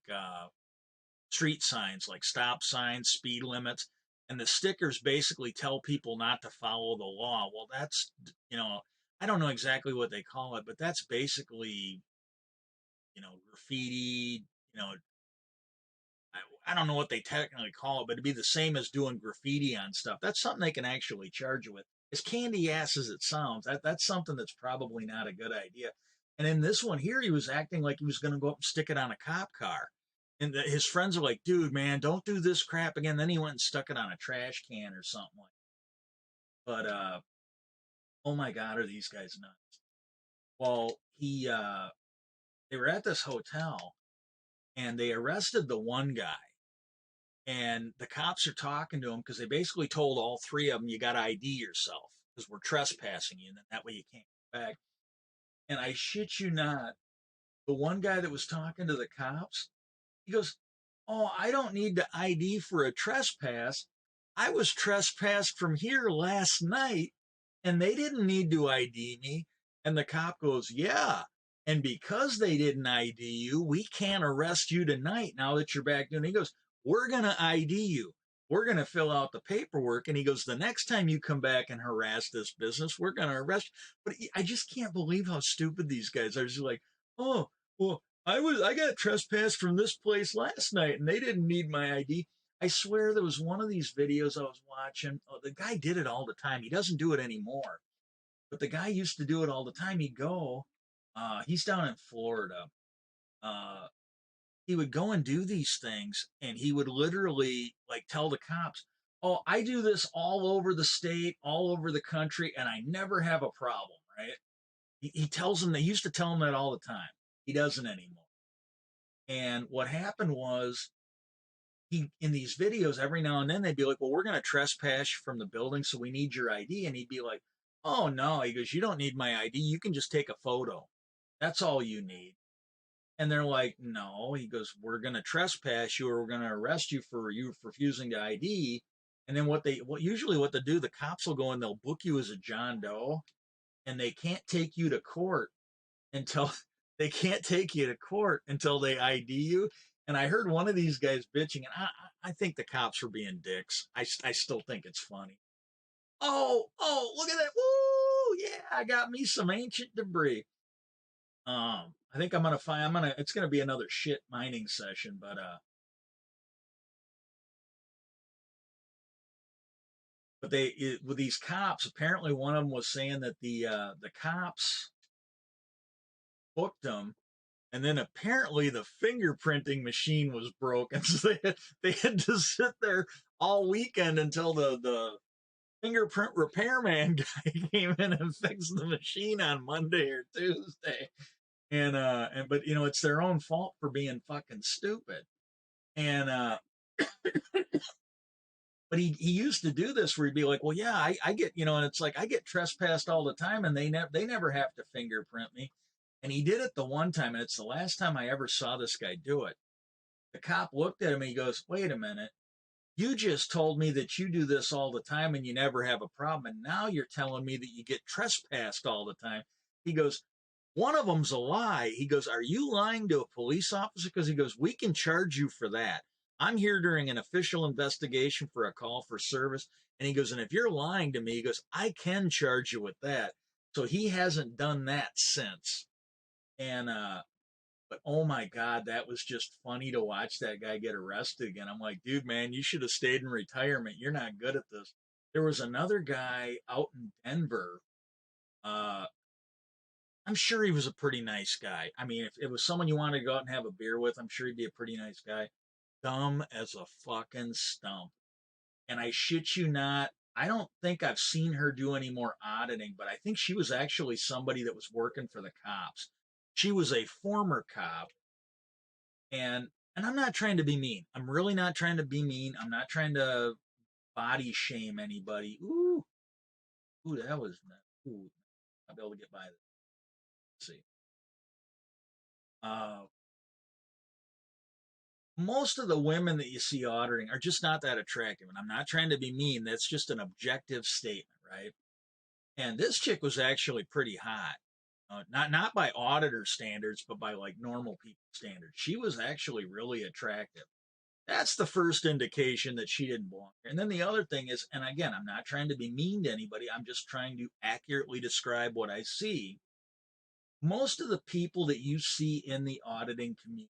street signs, like stop signs, speed limits, and the stickers basically tell people not to follow the law. Well, that's I don't know exactly what they call it, but that's basically graffiti. I don't know what they technically call it, but it'd be the same as doing graffiti on stuff. That's something they can actually charge you with. As candy ass as it sounds, that's something that's probably not a good idea. And in this one here, he was acting like he was going to go up and stick it on a cop car. And his friends are like, dude, man, don't do this crap again. Then he went and stuck it on a trash can or something like that. But, oh my God, are these guys nuts? Well, they were at this hotel and they arrested the one guy. And the cops are talking to him because they basically told all three of them, you got to ID yourself because we're trespassing you. And then that way you can't come back. And I shit you not, the one guy that was talking to the cops, he goes, oh, I don't need to ID for a trespass. I was trespassed from here last night and they didn't need to ID me. And the cop goes, yeah. And because they didn't ID you, we can't arrest you tonight now that you're back doing it. He goes, we're going to ID you. we're going to fill out the paperwork. And he goes, the next time you come back and harass this business, we're going to arrest you. But I just can't believe how stupid these guys are. Just like, oh, well, I got trespassed from this place last night and they didn't need my ID. I swear there was one of these videos I was watching. Oh, the guy did it all the time. He doesn't do it anymore, but the guy used to do it all the time. He'd go, he's down in Florida. Uh, he would go and do these things and he would literally like tell the cops, oh, I do this all over the state, all over the country, and I never have a problem, right? He tells them, they used to tell him that all the time. He doesn't anymore. And what happened was, he, in these videos, every now and then they'd be like, well, we're going to trespass from the building, so we need your ID. And he'd be like, oh no. He goes, you don't need my ID, you can just take a photo, that's all you need. And they're like, no. He goes, we're going to trespass you, or we're going to arrest you for refusing to ID. And then usually what they do, the cops will go and they'll book you as a John Doe, and they can't take you to court until they ID you. And I heard one of these guys bitching, and I think the cops were being dicks. I still think it's funny. Oh, look at that! Woo! Yeah, I got me some ancient debris. I think I'm gonna find. It's gonna be another shit mining session, but with these cops, apparently one of them was saying that the cops booked them, and then apparently the fingerprinting machine was broken, so they had to sit there all weekend until the fingerprint repairman guy came in and fixed the machine on Monday or Tuesday. And but it's their own fault for being fucking stupid. And but he used to do this where he'd be like, well, yeah, I get, and it's like, I get trespassed all the time and they never have to fingerprint me. And he did it the one time, and it's the last time I ever saw this guy do it. The cop looked at him and he goes, wait a minute, you just told me that you do this all the time and you never have a problem, and now you're telling me that you get trespassed all the time. He goes, one of them's a lie. He goes, are you lying to a police officer? Because he goes, we can charge you for that. I'm here during an official investigation for a call for service. And he goes, and if you're lying to me, he goes, I can charge you with that. So he hasn't done that since. And but oh my God, that was just funny to watch that guy get arrested again. I'm like, dude, man, you should have stayed in retirement. You're not good at this. There was another guy out in Denver. Uh, I'm sure he was a pretty nice guy. I mean, if it was someone you wanted to go out and have a beer with, I'm sure he'd be a pretty nice guy. Dumb as a fucking stump. And I shit you not, I don't think I've seen her do any more auditing, but I think she was actually somebody that was working for the cops. She was a former cop, and I'm not trying to be mean. I'm really not trying to be mean. I'm not trying to body shame anybody. Ooh, that was ooh. I'll be able to get by this. Let's see. Uh, most of the women that you see auditing are just not that attractive, and I'm not trying to be mean. That's just an objective statement, right? And this chick was actually pretty hot. Not by auditor standards, but by like normal people standards. She was actually really attractive. That's the first indication that she didn't belong here. And then the other thing is, and again, I'm not trying to be mean to anybody, I'm just trying to accurately describe what I see. Most of the people that you see in the auditing community,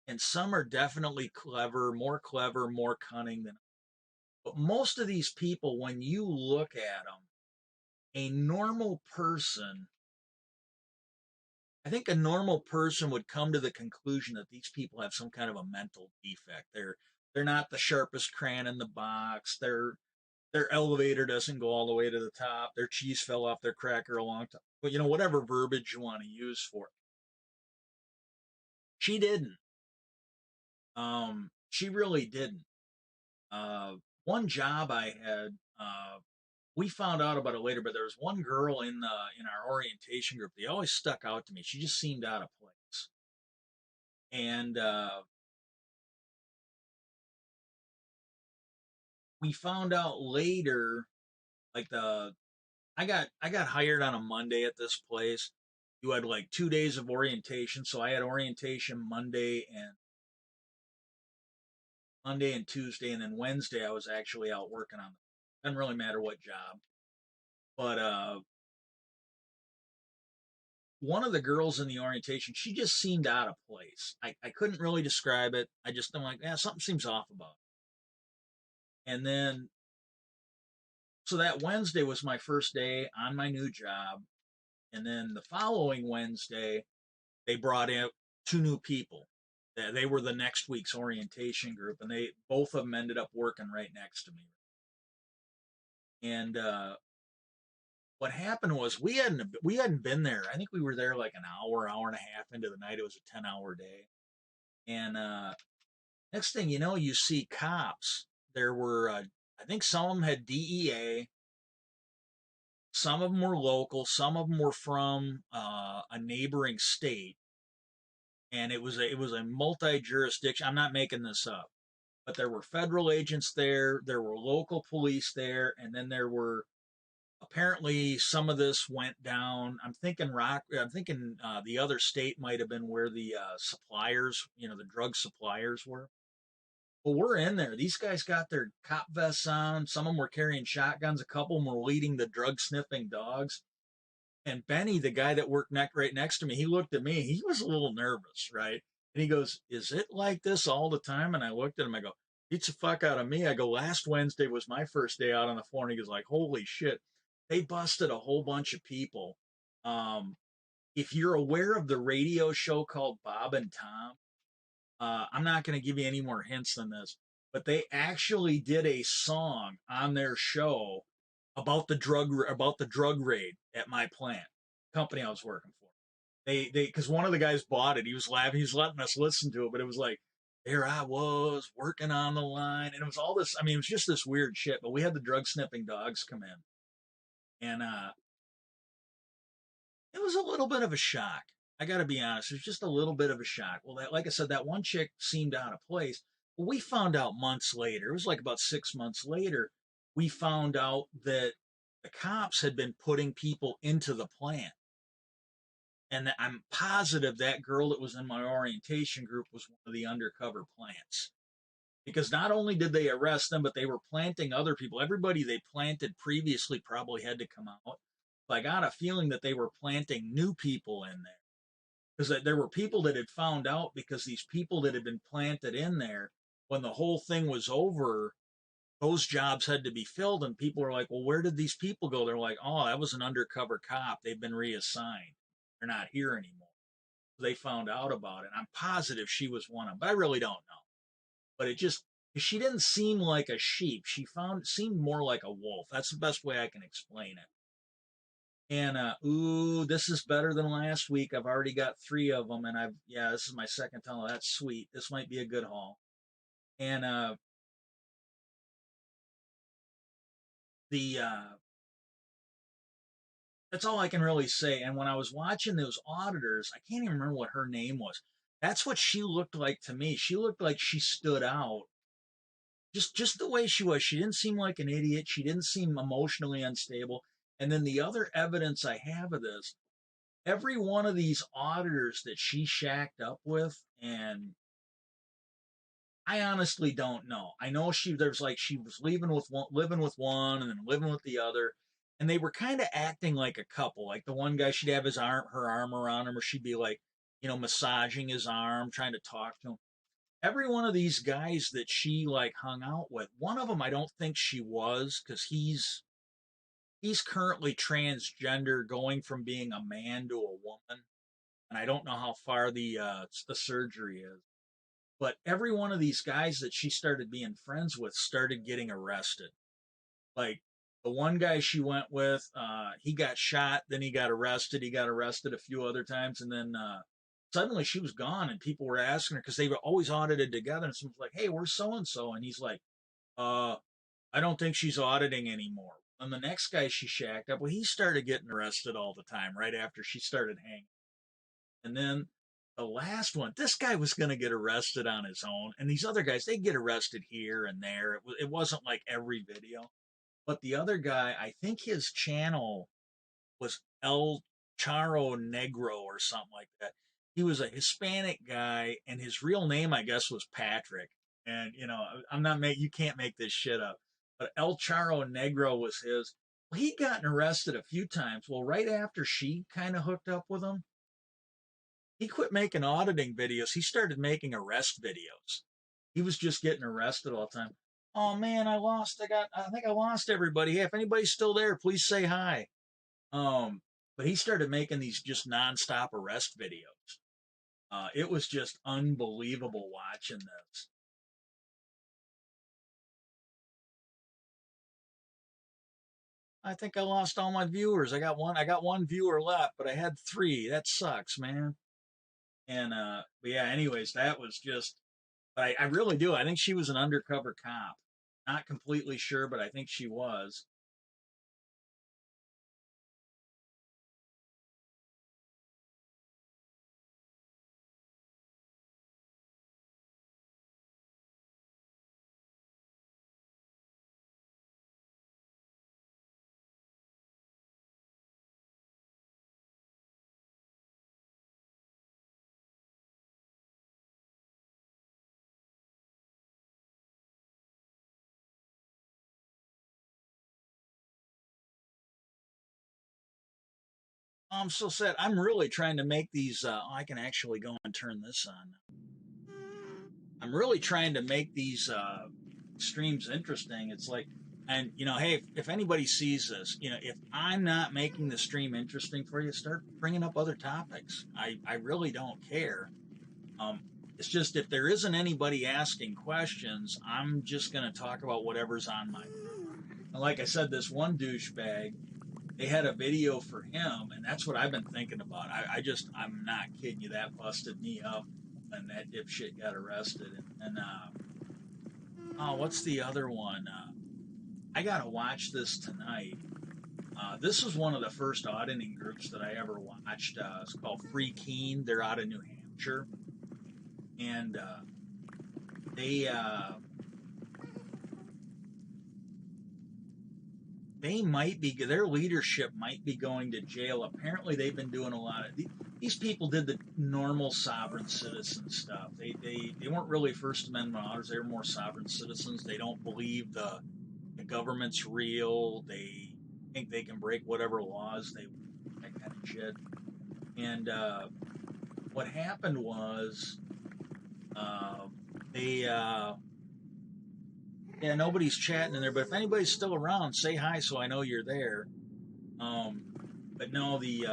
and some are definitely clever, more cunning than, but most of these people, when you look at them, a normal person, I think a normal person would come to the conclusion that these people have some kind of a mental defect. They're not the sharpest crayon in the box. Their elevator doesn't go all the way to the top. Their cheese fell off their cracker a long time. But whatever verbiage you want to use for it. She didn't. She really didn't. Uh, One job I had, we found out about it later, but there was one girl in our orientation group. They always stuck out to me. She just seemed out of place. And we found out later, like I got hired on a Monday at this place. You had like 2 days of orientation, so I had orientation Monday and Monday and Tuesday, and then Wednesday I was actually out working on. Doesn't really matter what job, but one of the girls in the orientation, she just seemed out of place. I couldn't really describe it. I'm like, yeah, something seems off about it. And then, so that Wednesday was my first day on my new job. And then the following Wednesday, they brought in two new people. They were the next week's orientation group, and they both of them ended up working right next to me. And what happened was we hadn't been there. I think we were there like an hour and a half into the night. It was a 10-hour day, and next thing you know, you see cops. There were, I think some of them had DEA, some of them were local, some of them were from a neighboring state, and it was a multi jurisdiction. I'm not making this up, but there were federal agents there, there were local police there, and then there were apparently some of this went down. I'm thinking the other state might have been where the suppliers, the drug suppliers were. Well, we're in there. These guys got their cop vests on. Some of them were carrying shotguns. A couple of them were leading the drug sniffing dogs. And Benny, the guy that worked right next to me, he looked at me. He was a little nervous, right? And he goes, "Is it like this all the time?" And I looked at him. I go, "Beats the fuck out of me." I go, "Last Wednesday was my first day out on the floor." And he goes, like, "Holy shit, they busted a whole bunch of people." Um, if you're aware of the radio show called Bob and Tom, I'm not going to give you any more hints than this, but they actually did a song on their show about the drug raid at my plant company I was working for. They because one of the guys bought it. He was laughing. He was letting us listen to it, but it was like there I was working on the line, and it was all this. I mean, it was just this weird shit. But we had the drug sniffing dogs come in, and it was a little bit of a shock. I got to be honest. It was just a little bit of a shock. Well, like I said, that one chick seemed out of place. Well, we found out months later. It was like about 6 months later. We found out that the cops had been putting people into the plant, and I'm positive that girl that was in my orientation group was one of the undercover plants. Because not only did they arrest them, but they were planting other people. Everybody they planted previously probably had to come out. So I got a feeling that they were planting new people in there because there were people that had found out because these people that had been planted in there, when the whole thing was over, those jobs had to be filled, and people were like, "Well, where did these people go?" They're like, "Oh, that was an undercover cop. They've been reassigned. They're not here anymore." So they found out about it. I'm positive she was one of them, but I really don't know. But it just she didn't seem like a sheep. She found seemed more like a wolf. That's the best way I can explain it. And ooh, this is better than last week. I've already got three of them, and this is my second tunnel. That's sweet. This might be a good haul. And the that's all I can really say. And when I was watching those auditors, I can't even remember what her name was. That's what she looked like to me. She looked like she stood out. Just the way she was. She didn't seem like an idiot. She didn't seem emotionally unstable. And then the other evidence I have of this, every one of these auditors that she shacked up with, and I honestly don't know. I know there's like she was living with one, and then living with the other, and they were kind of acting like a couple. Like the one guy, she'd have her arm around him, or she'd be like, massaging his arm, trying to talk to him. Every one of these guys that she like hung out with, one of them I don't think she was because he's currently transgender, going from being a man to a woman, and I don't know how far the surgery is. But every one of these guys that she started being friends with started getting arrested. Like the one guy she went with, he got shot, then he got arrested. He got arrested a few other times, and then suddenly she was gone, and people were asking her because they were always audited together. And someone's like, "Hey, where's so and so?" And he's like, "Uh, I don't think she's auditing anymore." And the next guy she shacked up, well, he started getting arrested all the time right after she started hanging. And then the last one, this guy was going to get arrested on his own. And these other guys, they get arrested here and there. It wasn't like every video. But the other guy, I think his channel was El Charo Negro or something like that. He was a Hispanic guy, and his real name, I guess, was Patrick. And I'm not you can't make this shit up. But El Charro Negro was his. Well, he'd gotten arrested a few times. Well, right after she kind of hooked up with him, he quit making auditing videos. He started making arrest videos. He was just getting arrested all the time. Oh man, I think I lost everybody. Hey, if anybody's still there, please say hi. But he started making these just nonstop arrest videos. It was just unbelievable watching this. I think I lost all my viewers. I got one viewer left, but I had three. That sucks, man. And but yeah, anyways, that was just I really do. I think she was an undercover cop. Not completely sure, but I think she was. I'm so sad. I'm really trying to make these. I can actually go and turn this on. I'm really trying to make these streams interesting. It's like, and hey, if anybody sees this, if I'm not making the stream interesting for you, start bringing up other topics. I really don't care. Um, it's just if there isn't anybody asking questions, I'm just going to talk about whatever's on my. And like I said, this one douchebag, they had a video for him, and that's what I've been thinking about. I'm not kidding you. That busted me up, and that dipshit got arrested. Oh, what's the other one? I gotta watch this tonight. This was one of the first auditing groups that I ever watched. It's called Free Keene. They're out of New Hampshire, and they might be their leadership might be going to jail. Apparently, they've been doing a lot of these people did the normal sovereign citizen stuff. They weren't really First Amendment auditors. They were more sovereign citizens. They don't believe the government's real. They think they can break whatever laws they that kind of shit. And what happened was they yeah, nobody's chatting in there, but if anybody's still around, say hi so I know you're there. Um, but no, they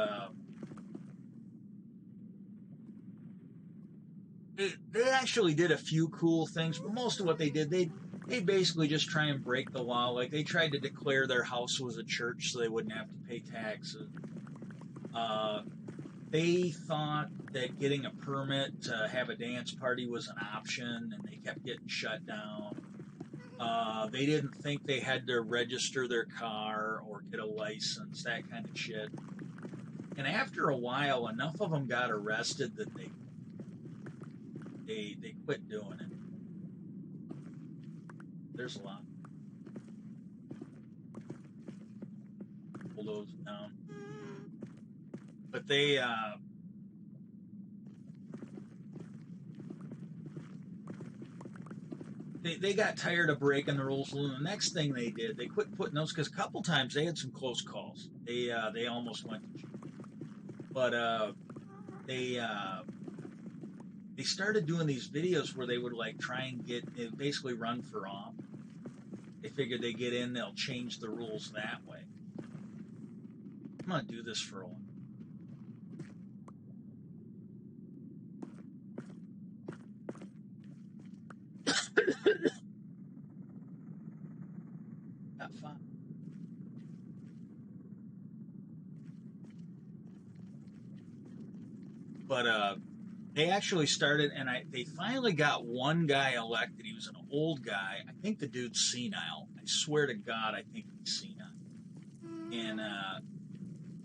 actually did a few cool things, but most of what they did, they basically just try and break the law. Like they tried to declare their house was a church so they wouldn't have to pay taxes. Uh, they thought that getting a permit to have a dance party was an option, and they kept getting shut down. They didn't think they had to register their car or get a license, that kind of shit. And after a while, enough of them got arrested that they quit doing it. There's a lot. Pull those down. But they got tired of breaking the rules. And the next thing they did, they quit putting those because a couple times they had some close calls. They almost went to jail. But they started doing these videos where they would like try and basically run for office. They figured they get in, they'll change the rules that way. I'm gonna do this for a while. Got fun. But they actually started, and they finally got one guy elected. He was an old guy. I think the dude's senile. I swear to God, I think he's senile. And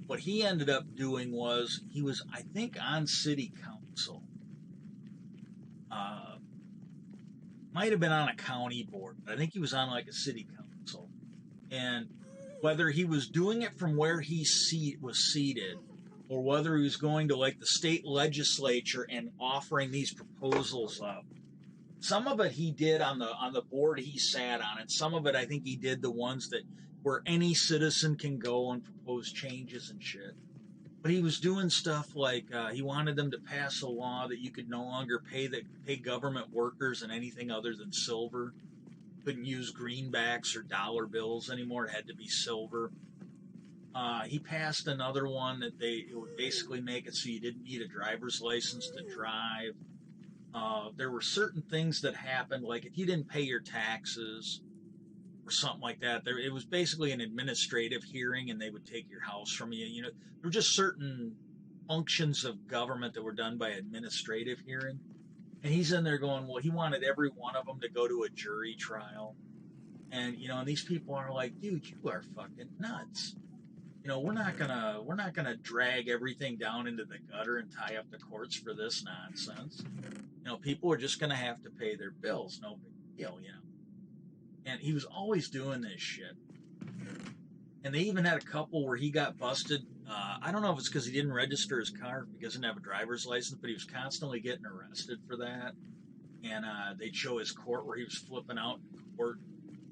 what he ended up doing was he was, I think, on city council. Might have been on a county board, but I think he was on like a city council. And whether he was doing it from where he was seated, or whether he was going to like the state legislature and offering these proposals up, some of it he did on the board he sat on, and some of it I think he did the ones that where any citizen can go and propose changes and shit. But he was doing stuff like he wanted them to pass a law that you could no longer pay government workers in anything other than silver. Couldn't use greenbacks or dollar bills anymore. It had to be silver. He passed another one that it would basically make it so you didn't need a driver's license to drive. There were certain things that happened, like if you didn't pay your taxes or something like that, it was basically an administrative hearing, and they would take your house from you. You know, there were just certain functions of government that were done by administrative hearing. And he's in there going, well, he wanted every one of them to go to a jury trial. And, you know, and these people are like, dude, you are fucking nuts. You know, we're not gonna drag everything down into the gutter and tie up the courts for this nonsense. You know, people are just gonna have to pay their bills. No big deal, you know. And he was always doing this shit. And they even had a couple where he got busted. I don't know if it's because he didn't register his car because he didn't have a driver's license, but he was constantly getting arrested for that. And they'd show his court where he was flipping out in court.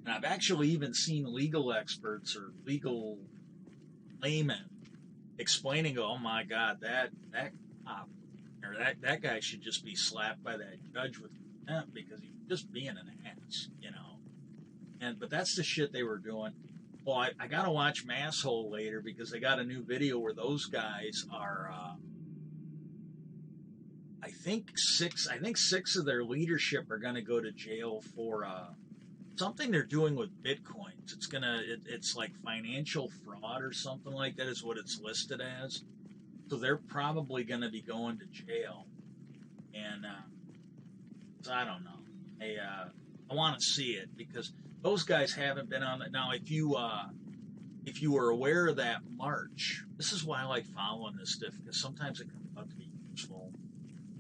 And I've actually even seen legal experts or legal laymen explaining, oh my God, that cop or that guy should just be slapped by that judge with contempt because he was just being an ass, you know. But that's the shit they were doing. Well, I gotta watch Masshole later because they got a new video where those guys are. I think six of their leadership are gonna go to jail for something they're doing with bitcoins. It's like financial fraud or something like that is what it's listed as. So they're probably gonna be going to jail. And so I don't know. I want to see it because those guys haven't been on it. Now, if you were aware of that march, this is why I like following this stuff because sometimes it comes out to be useful,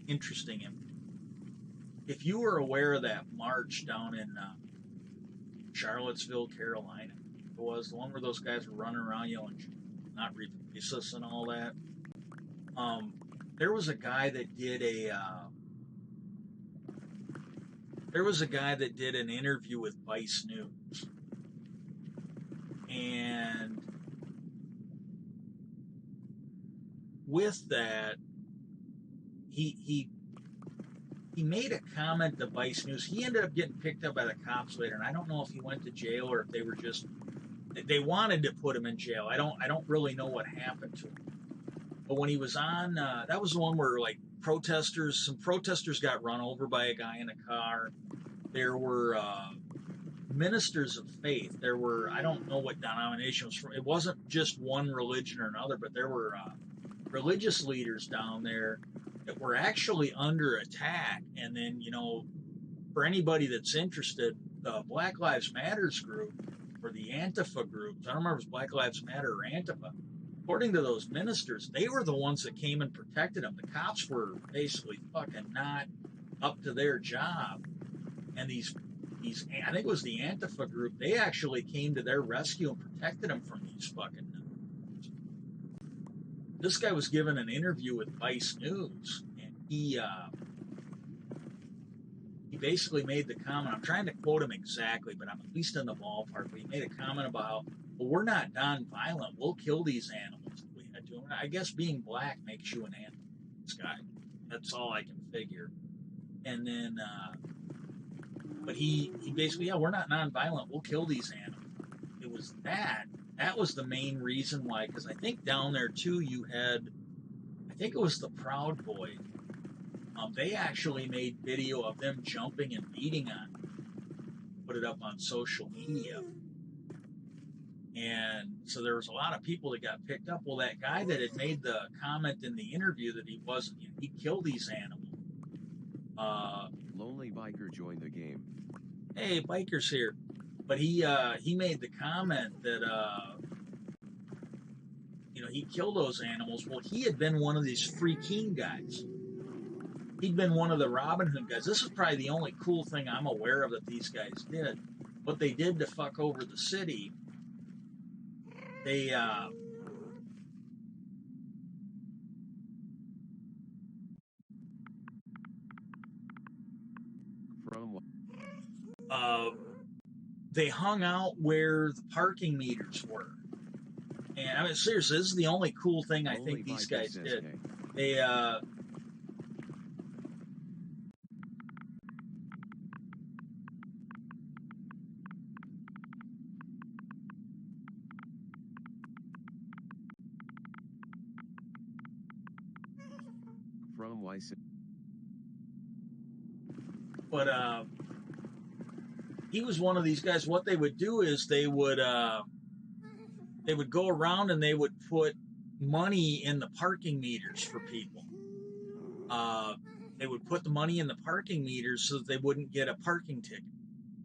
interesting. If you were aware of that march down in Charlottesville, Carolina, it was the one where those guys were running around yelling, "Not racist" and all that. There was a guy that did an interview with Vice News, and with that, he made a comment to Vice News. He ended up getting picked up by the cops later, and I don't know if he went to jail or if they wanted to put him in jail. I don't really know what happened to him. But when he was on, that was the one where like some protesters got run over by a guy in a car. There were ministers of faith. There were, I don't know what denomination it was from. It wasn't just one religion or another, but there were religious leaders down there that were actually under attack. And then, you know, for anybody that's interested, the Black Lives Matters group or the Antifa groups, I don't remember if it was Black Lives Matter or Antifa, according to those ministers, they were the ones that came and protected them. The cops were basically fucking not up to their job. And these I think it was the Antifa group, they actually came to their rescue and protected them from these fucking nuts. This guy was given an interview with Vice News, and he basically made the comment, I'm trying to quote him exactly, but I'm at least in the ballpark, but he made a comment about, well, we're not non-violent, we'll kill these animals if we had to. I guess being black makes you an animal, this guy. That's all I can figure. And then, but he basically, yeah, we're not nonviolent. We'll kill these animals. It was that was the main reason why, because I think down there too you had, I think it was the Proud Boys. They actually made video of them jumping and beating on him, put it up on social media. And so there was a lot of people that got picked up. Well, that guy that had made the comment in the interview that he wasn't, he killed these animals. Lonely Biker joined the game. Hey, Biker's here. But he made the comment that, you know, he killed those animals. Well, he had been one of these Free King guys. He'd been one of the Robin Hood guys. This is probably the only cool thing I'm aware of that these guys did. What they did to fuck over the city, they, From they hung out where the parking meters were. And I mean, seriously, this is the only cool thing I think these guys did. They, From Weiss. But he was one of these guys. What they would do is they would go around and they would put money in the parking meters for people. They would put the money in the parking meters so that they wouldn't get a parking ticket.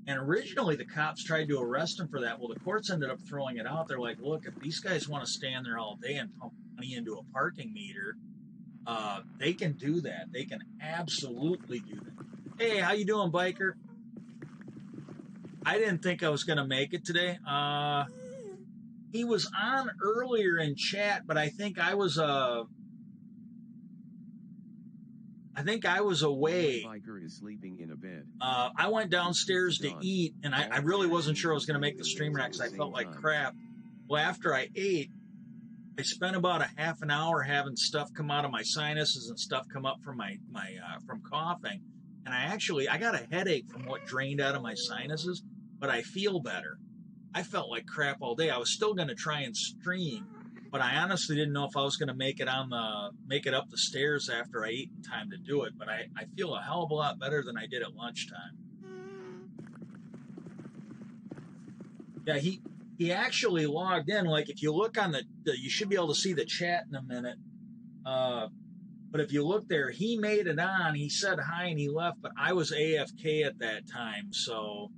And originally the cops tried to arrest him for that. Well, the courts ended up throwing it out. They're like, look, if these guys want to stand there all day and pump money into a parking meter, they can do that. They can absolutely do that. Hey, how you doing, biker? I didn't think I was going to make it today. He was on earlier in chat, but I think I was away. Biker is sleeping in a bed. I went downstairs to eat, and I really wasn't sure I was going to make the stream or not because I felt like crap. Well, after I ate, I spent about a half an hour having stuff come out of my sinuses and stuff come up from from coughing. And I got a headache from what drained out of my sinuses, but I feel better. I felt like crap all day. I was still going to try and stream, but I honestly didn't know if I was going to make it up the stairs after I ate in time to do it. But I feel a hell of a lot better than I did at lunchtime. Yeah, he actually logged in. Like if you look on you should be able to see the chat in a minute. But if you look there, he made it on. He said hi and he left, but I was AFK at that time, so.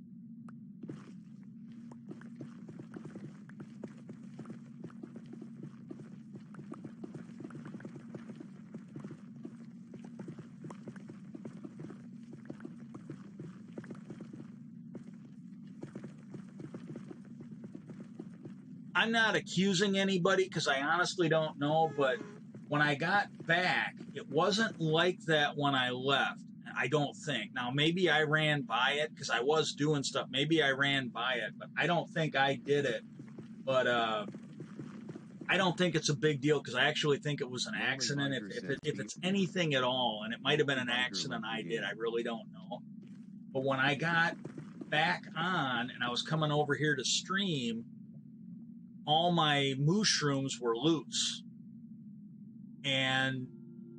I'm not accusing anybody because I honestly don't know, but when I got back, it wasn't like that when I left. I don't think. Now, maybe I ran by it because I was doing stuff. Maybe I ran by it, but I don't think I did it. But I don't think it's a big deal because I actually think it was an accident. If it's anything at all, and it might have been an accident I did, I really don't know. But when I got back on and I was coming over here to stream, all my mushrooms were loose. And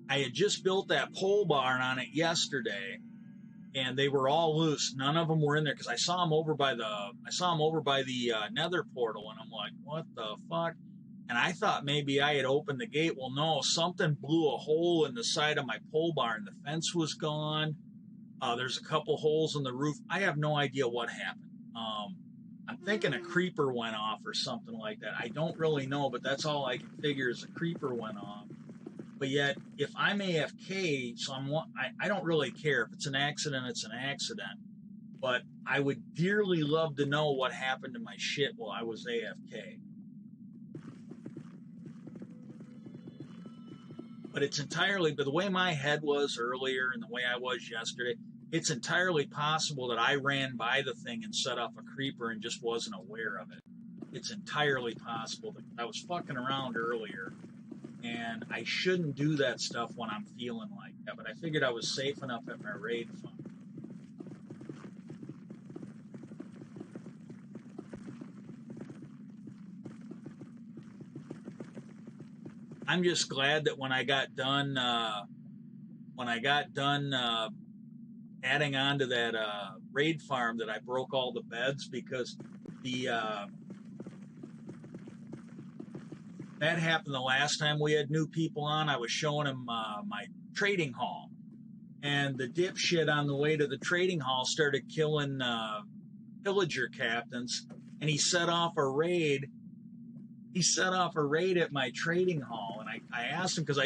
I had just built that pole barn on it yesterday, and they were all loose. None of them were in there because I saw them over by the nether portal, and I'm like, what the fuck? And I thought maybe I had opened the gate. Well, no, something blew a hole in the side of my pole barn. The fence was gone. There's a couple holes in the roof. I have no idea what happened. I'm thinking a creeper went off or something like that. I don't really know, but that's all I can figure is a creeper went off. But yet, if I'm AFK, so I don't really care. If it's an accident, it's an accident. But I would dearly love to know what happened to my shit while I was AFK. But the way my head was earlier and the way I was yesterday, it's entirely possible that I ran by the thing and set off a creeper and just wasn't aware of it. It's entirely possible that I was fucking around earlier, and I shouldn't do that stuff when I'm feeling like that, but I figured I was safe enough at my raid fund. I'm just glad that when I got done adding on to that raid farm that I broke all the beds, because that happened the last time we had new people on. I was showing him my trading hall, and the dipshit on the way to the trading hall started killing pillager captains, and he set off a raid. He set off a raid at my trading hall, and I asked him because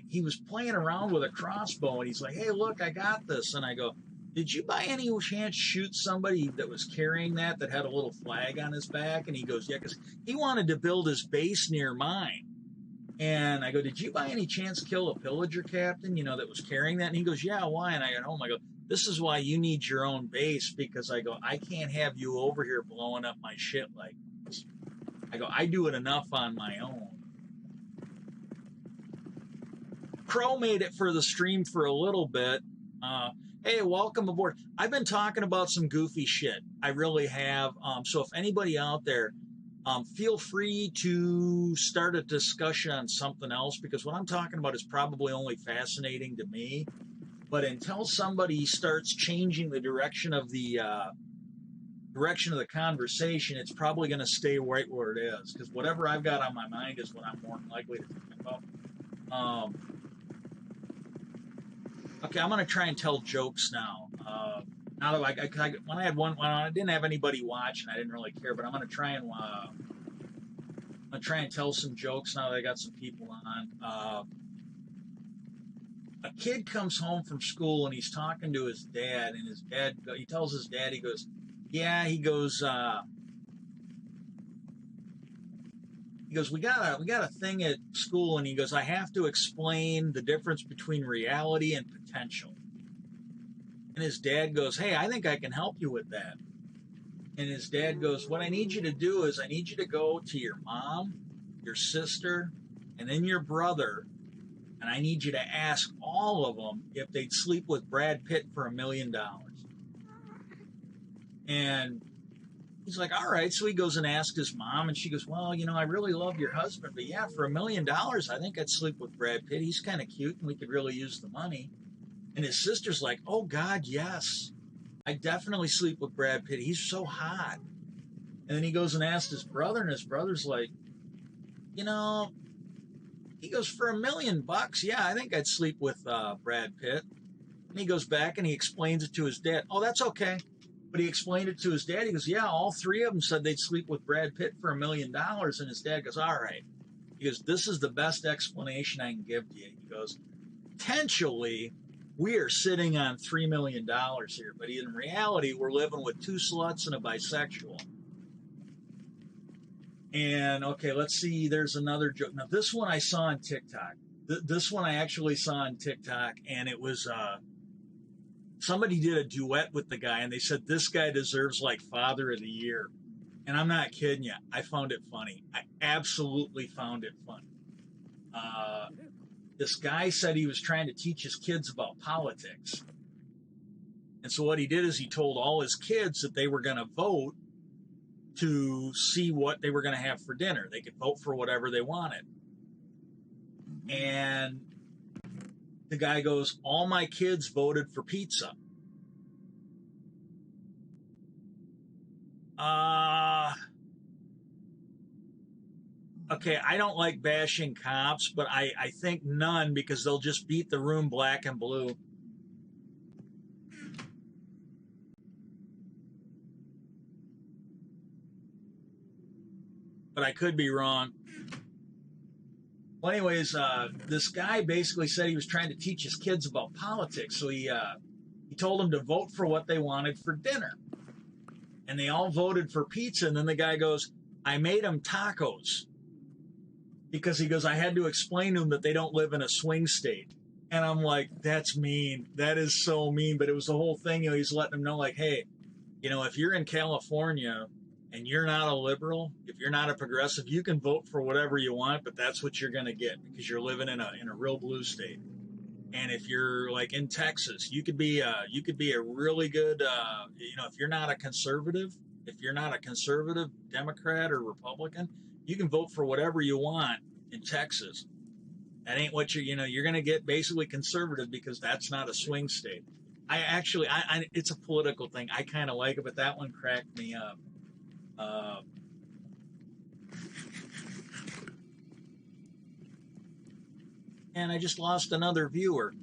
he was playing around with a crossbow, and he's like, "Hey, look, I got this." And I go, "Did you by any chance shoot somebody that was carrying that had a little flag on his back?" And he goes, "Yeah," because he wanted to build his base near mine. And I go, "Did you by any chance kill a pillager captain, that was carrying that?" And he goes, "Yeah, why?" And I go, "Oh my God, this is why you need your own base, because I go, I can't have you over here blowing up my shit like this. I go, I do it enough on my own. Crow made it for the stream for a little bit. Hey, welcome aboard. I've been talking about some goofy shit. I really have. So if anybody out there, feel free to start a discussion on something else, because what I'm talking about is probably only fascinating to me. But until somebody starts changing the direction of the conversation, it's probably going to stay right where it is. Because whatever I've got on my mind is what I'm more likely to talk about. Okay, I'm going to try and tell jokes now. Now that when I didn't have anybody watch and I didn't really care, but I'm going to try and tell some jokes now that I got some people on. A kid comes home from school and he's talking to his dad, and he tells his dad, he goes, yeah, he goes, we got a thing at school, and he goes, I have to explain the difference between reality and potential. And his dad goes, hey, I think I can help you with that. And his dad goes, what I need you to do is I need you to go to your mom, your sister, and then your brother, and I need you to ask all of them if they'd sleep with Brad Pitt for $1 million. And he's like, all right. So he goes and asks his mom, and she goes, well, I really love your husband, but yeah, for $1 million, I think I'd sleep with Brad Pitt. He's kind of cute, and we could really use the money. And his sister's like, oh, God, yes. I definitely sleep with Brad Pitt. He's so hot. And then he goes and asks his brother, and his brother's like, he goes, for $1 million, yeah, I think I'd sleep with Brad Pitt. And he goes back and he explains it to his dad. Oh, that's okay. But he explained it to his dad. He goes, yeah, all three of them said they'd sleep with Brad Pitt for $1 million. And his dad goes, all right. He goes, this is the best explanation I can give to you. He goes, potentially, we are sitting on $3 million here. But in reality, we're living with 2 sluts and a bisexual. And, okay, let's see. There's another joke. Now, this one I saw on TikTok. This one I actually saw on TikTok, and it was somebody did a duet with the guy, and they said, this guy deserves, like, Father of the Year. And I'm not kidding you. I found it funny. I absolutely found it funny. This guy said he was trying to teach his kids about politics. And so what he did is he told all his kids that they were going to vote to see what they were going to have for dinner. They could vote for whatever they wanted. And the guy goes, all my kids voted for pizza. Okay, I don't like bashing cops, but I think none, because they'll just beat the room black and blue. But I could be wrong. Well, anyways, this guy basically said he was trying to teach his kids about politics. So he told them to vote for what they wanted for dinner. And they all voted for pizza. And then the guy goes, I made them tacos. Because he goes, I had to explain to them that they don't live in a swing state. And I'm like, that's mean. That is so mean. But it was the whole thing. He's letting them know, like, hey, if you're in California and you're not a liberal, if you're not a progressive, you can vote for whatever you want, but that's what you're going to get, because you're living in a real blue state. And if you're like in Texas, you could be a really good, if you're not a conservative, Democrat or Republican, you can vote for whatever you want in Texas. That ain't what you're going to get basically conservative, because that's not a swing state. It's a political thing. I kind of like it, but that one cracked me up. And I just lost another viewer.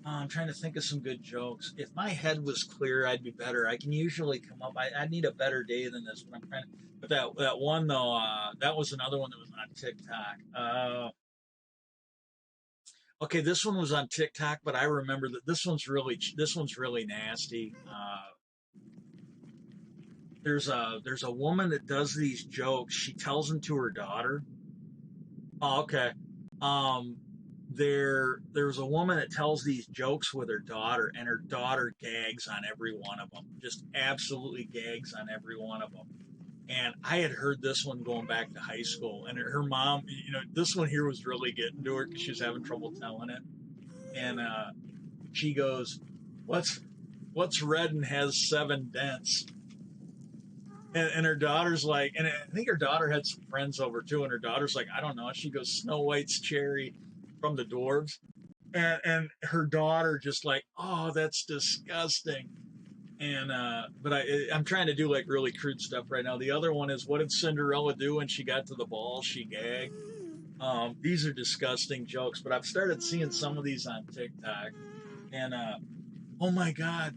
I'm trying to think of some good jokes. If my head was clear, I'd be better. I can usually come up. I need a better day than this. But I'm trying to. But that one though, that was another one that was on TikTok. Okay, this one was on TikTok, but I remember that this one's really nasty. There's a woman that does these jokes. She tells them to her daughter. Oh, okay. Um, there's a woman that tells these jokes with her daughter, and her daughter gags on every one of them. Just absolutely gags on every one of them. And I had heard this one going back to high school, and her mom, this one here was really getting to her because she was having trouble telling it. And she goes, "What's red and has 7 dents?" And her daughter's like, and I think her daughter had some friends over too, and her daughter's like, "I don't know." She goes, "Snow White's cherry from the dwarves." And her daughter just like, "Oh, that's disgusting." And but I'm trying to do like really crude stuff right now. The other one is, what did Cinderella do when she got to the ball? She gagged. These are disgusting jokes, but I've started seeing some of these on TikTok, and oh my god,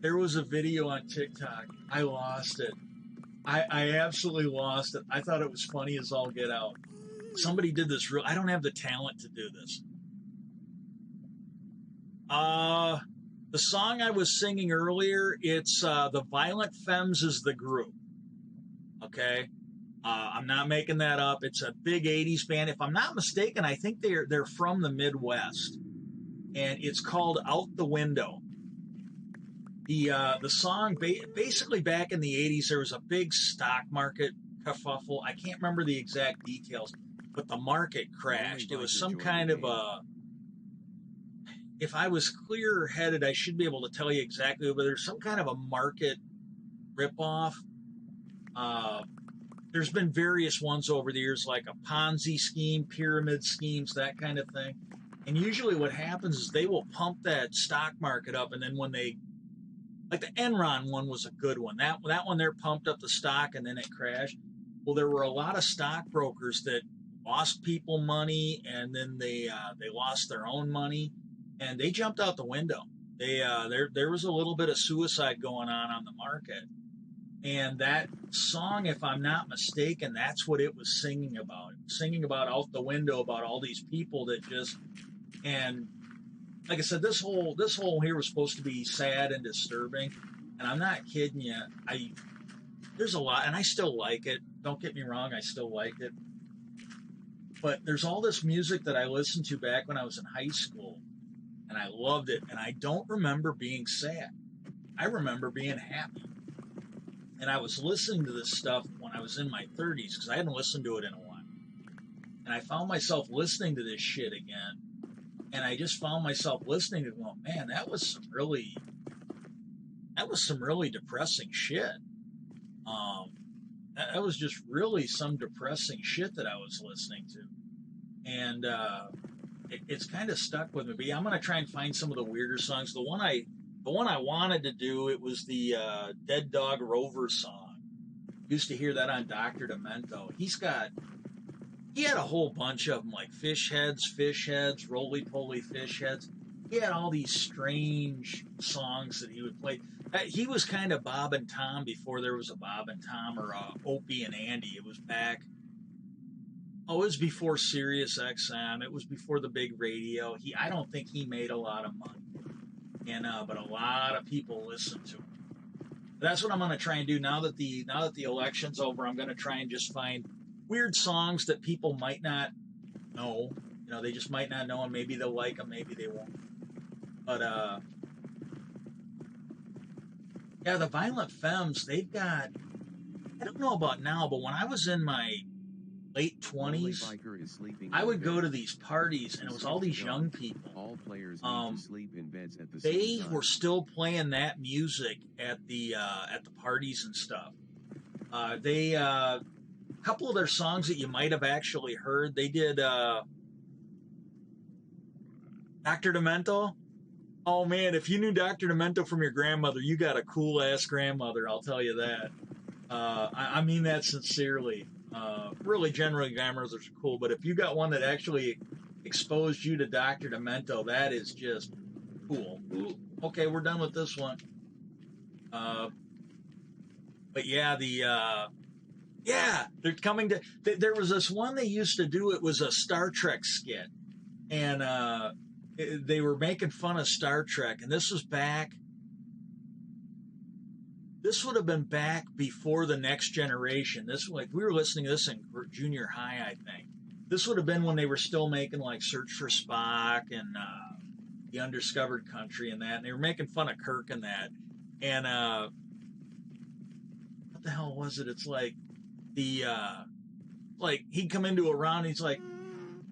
there was a video on TikTok. I lost it. I absolutely lost it. I thought it was funny as all get out. Somebody did this real. I don't have the talent to do this. The song I was singing earlier, it's the Violent Femmes is the group. Okay, I'm not making that up. It's a big '80s band. If I'm not mistaken, I think they're from the Midwest, and it's called "Out the Window." The song basically back in the '80s, there was a big stock market kerfuffle. I can't remember the exact details, but the market crashed. It was some kind of a. If I was clearer headed, I should be able to tell you exactly, but there's some kind of a market ripoff. Uh, there's been various ones over the years, like a Ponzi scheme, pyramid schemes, that kind of thing. And usually what happens is they will pump that stock market up, and then when they, like the Enron one was a good one. That one there pumped up the stock and then it crashed. Well, there were a lot of stockbrokers that lost people money, and then they lost their own money, and they jumped out the window. There was a little bit of suicide going on the market, and that song, if I'm not mistaken, that's what it was singing about. Singing about out the window, about all these people that just, and like I said, this whole here was supposed to be sad and disturbing, and I'm not kidding you. There's a lot, and I still like it. Don't get me wrong, I still like it. But there's all this music that I listened to back when I was in high school, and I loved it, and I don't remember being sad. I remember being happy. And I was listening to this stuff when I was in my 30s because I hadn't listened to it in a while. And I found myself listening to this shit again. And I just found myself listening to it going, man, that was some really depressing shit. That was just really some depressing shit that I was listening to. And it's kind of stuck with me. But yeah, I'm going to try and find some of the weirder songs. The one I wanted to do, it was the Dead Dog Rover song. Used to hear that on Dr. Demento. He had a whole bunch of them, like fish heads, roly-poly fish heads. He had all these strange songs that he would play. He was kind of Bob and Tom before there was a Bob and Tom, or Opie and Andy. It was back. Oh, it was before Sirius XM. It was before the big radio. I don't think he made a lot of money, and but a lot of people listened to him. That's what I'm going to try and do now that the election's over. I'm going to try and just find weird songs that people might not know. They just might not know, and maybe they'll like them, maybe they won't. But yeah, the Violent Femmes, they've got. I don't know about now, but when I was in my late 20s, I would go to these parties, and it was all these young people. All players need to sleep in beds at the They same time. were still playing that music at the parties and stuff. A couple of their songs that you might have actually heard. They did Dr. Demento. Oh man, if you knew Dr. Demento from your grandmother, you got a cool ass grandmother. I'll tell you that. I mean that sincerely. Really, generally, grandmothers are cool, but if you got one that actually exposed you to Dr. Demento, that is just cool. Ooh, okay, we're done with this one. But yeah, they're coming to. There was this one they used to do. It was a Star Trek skit, and they were making fun of Star Trek, and this was back. This would have been back before the Next Generation. We were listening to this in junior high, I think. This would have been when they were still making like Search for Spock and The Undiscovered Country and that, and they were making fun of Kirk and that. And what the hell was it? It's like the like he'd come into a round and he's like,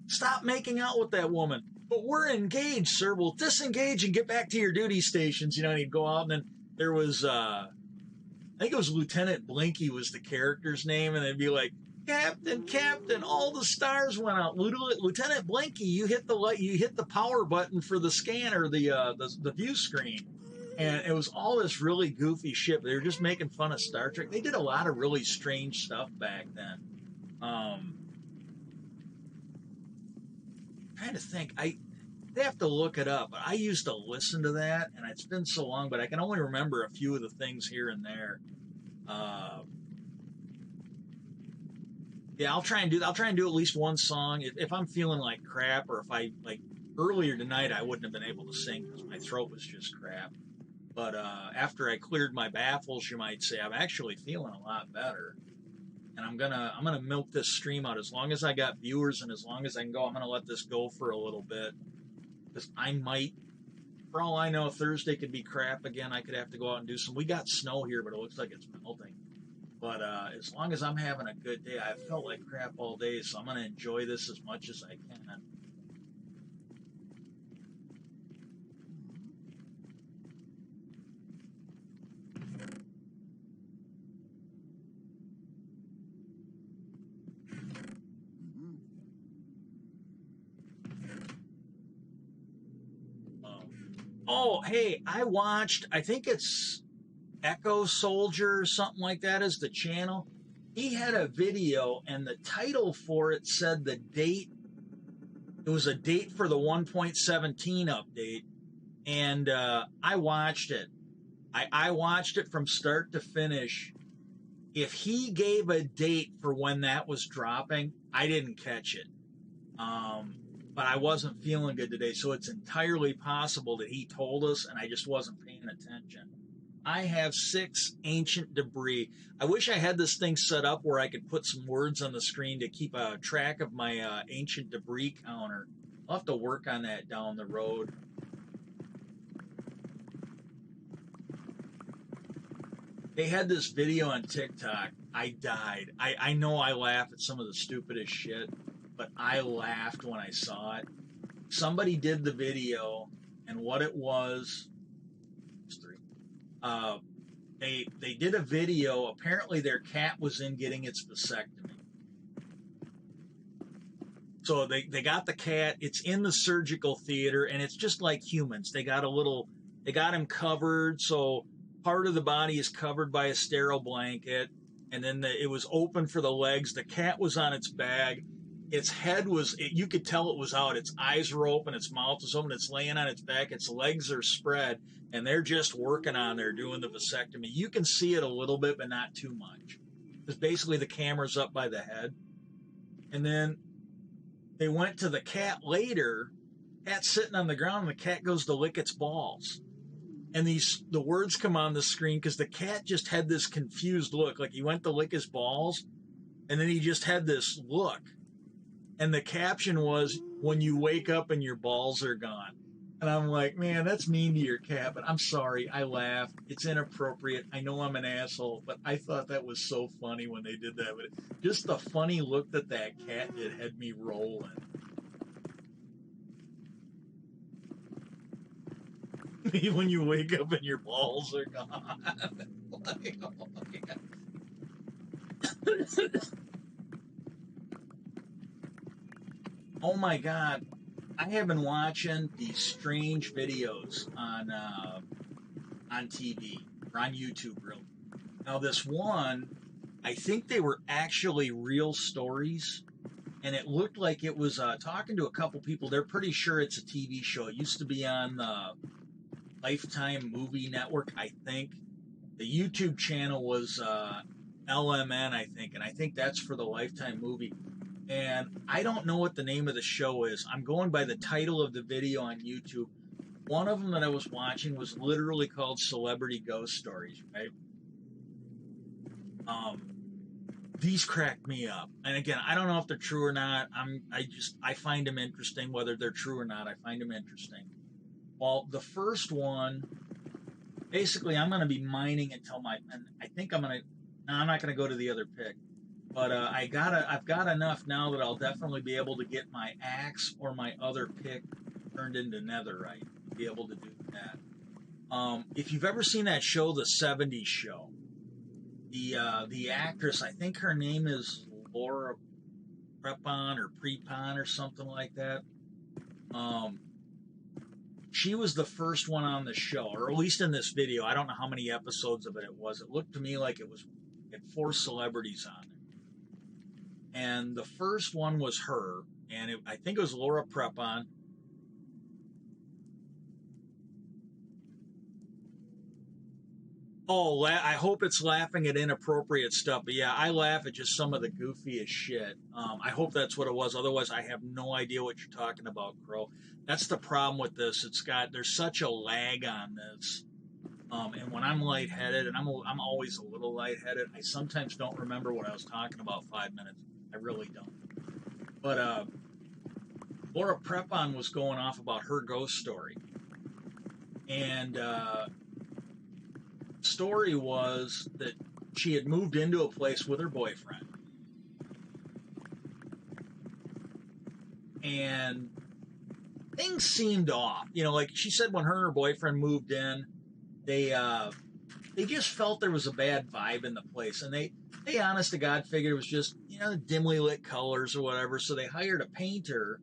"Stop making out with that woman." "But we're engaged, sir." "Well, disengage and get back to your duty stations." And he'd go out, and then there was I think it was Lieutenant Blinky was the character's name, and they'd be like, "Captain, Captain, all the stars went out. Lieutenant Blinky, you hit the power button for the scanner, the view screen." And it was all this really goofy shit. They were just making fun of Star Trek. They did a lot of really strange stuff back then. Trying to think, I have to look it up. But I used to listen to that, and it's been so long, but I can only remember a few of the things here and there. Yeah, I'll try and do at least one song. If I'm feeling like crap, or if I like earlier tonight, I wouldn't have been able to sing because my throat was just crap. But after I cleared my baffles, you might say, I'm actually feeling a lot better. And I'm gonna milk this stream out as long as I got viewers and as long as I can go. I'm gonna let this go for a little bit because I might, for all I know, Thursday could be crap again. I could have to go out and do some. We got snow here, but it looks like it's melting. But as long as I'm having a good day, I felt like crap all day, so I'm gonna enjoy this as much as I can. Oh, hey, I think it's Echo Soldier or something like that is the channel. He had a video, and the title for it said the date. It was a date for the 1.17 update, and I watched it. I watched it from start to finish. If he gave a date for when that was dropping, I didn't catch it. But I wasn't feeling good today, so it's entirely possible that he told us and I just wasn't paying attention. I have 6 ancient debris. I wish I had this thing set up where I could put some words on the screen to keep a track of my ancient debris counter. I'll have to work on that down the road. They had this video on TikTok. I died. I know I laugh at some of the stupidest shit, but I laughed when I saw it. Somebody did the video, and what it was 3. They did a video. Apparently, their cat was in getting its vasectomy. So they got the cat. It's in the surgical theater, and it's just like humans. They got him covered, so part of the body is covered by a sterile blanket, and then it was open for the legs. The cat was on its back. Its head you could tell it was out. Its eyes were open. Its mouth was open. It's laying on its back. Its legs are spread, and they're just working on there doing the vasectomy. You can see it a little bit, but not too much. Because basically the camera's up by the head. And then they went to the cat later. Cat's sitting on the ground, and the cat goes to lick its balls. And the words come on the screen because the cat just had this confused look. Like he went to lick his balls, and then he just had this look. And the caption was, "When you wake up and your balls are gone." And I'm like, man, that's mean to your cat, but I'm sorry. I laughed. It's inappropriate. I know I'm an asshole, but I thought that was so funny when they did that. But just the funny look that cat did had me rolling. When you wake up and your balls are gone. Like, oh my God. Oh my God. I have been watching these strange videos on TV, or on YouTube, really. Now, this one, I think they were actually real stories, and it looked like it was talking to a couple people. They're pretty sure it's a TV show. It used to be on the Lifetime Movie Network, I think. The YouTube channel was LMN, I think, and I think that's for the Lifetime Movie. And I don't know what the name of the show is. I'm going by the title of the video on YouTube. One of them that I was watching was literally called Celebrity Ghost Stories, right? these cracked me up. And again, I don't know if they're true or not. I find them interesting, whether they're true or not. I find them interesting. Well, the first one, basically, I'm going to be mining until and I think I'm going to, no, I'm not going to go to the other pick. But I've got enough now that I'll definitely be able to get my axe or my other pick turned into netherite. Be able to do that. If you've ever seen that show, the '70s show, the actress, I think her name is Laura Prepon or Prepon or something like that. She was the first one on the show, or at least in this video. I don't know how many episodes of it was. It looked to me like it had 4 celebrities on it. And the first one was her, and I think it was Laura Prepon. Oh, I hope it's laughing at inappropriate stuff. But yeah, I laugh at just some of the goofiest shit. I hope that's what it was. Otherwise, I have no idea what you're talking about, Crow. That's the problem with this. There's such a lag on this. And when I'm lightheaded, and I'm always a little lightheaded, I sometimes don't remember what I was talking about 5 minutes. I really don't. But Laura Prepon was going off about her ghost story. And story was that she had moved into a place with her boyfriend. And things seemed off. You know, like she said when her and her boyfriend moved in, they just felt there was a bad vibe in the place. And they honest to God figured it was just, dimly lit colors or whatever. So they hired a painter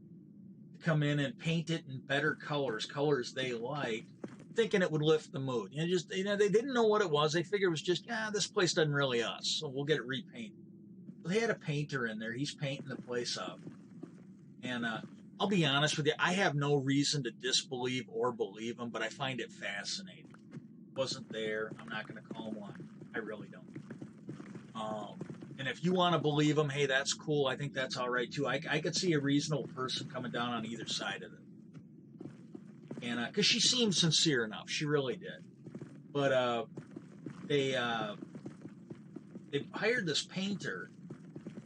to come in and paint it in better colors they liked, thinking it would lift the mood. They didn't know what it was. They figured it was just, this place doesn't really us, so we'll get it repainted. But they had a painter in there. He's painting the place up. And I'll be honest with you, I have no reason to disbelieve or believe him, but I find it fascinating. Wasn't there. I'm not going to call him one. I really don't. And if you want to believe him, hey, that's cool. I think that's all right, too. I could see a reasonable person coming down on either side of it. And because she seemed sincere enough, she really did. But they hired this painter,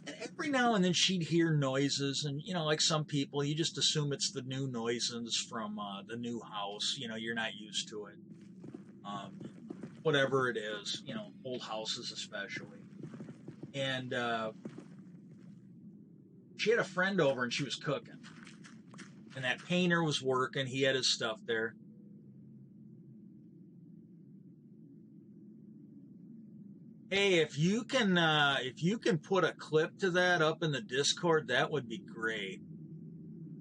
and every now and then she'd hear noises, and like some people, you just assume it's the new noises from the new house. You're not used to it. Whatever it is, old houses especially. And she had a friend over, and she was cooking. And that painter was working. He had his stuff there. Hey, if you can put a clip to that up in the Discord, that would be great.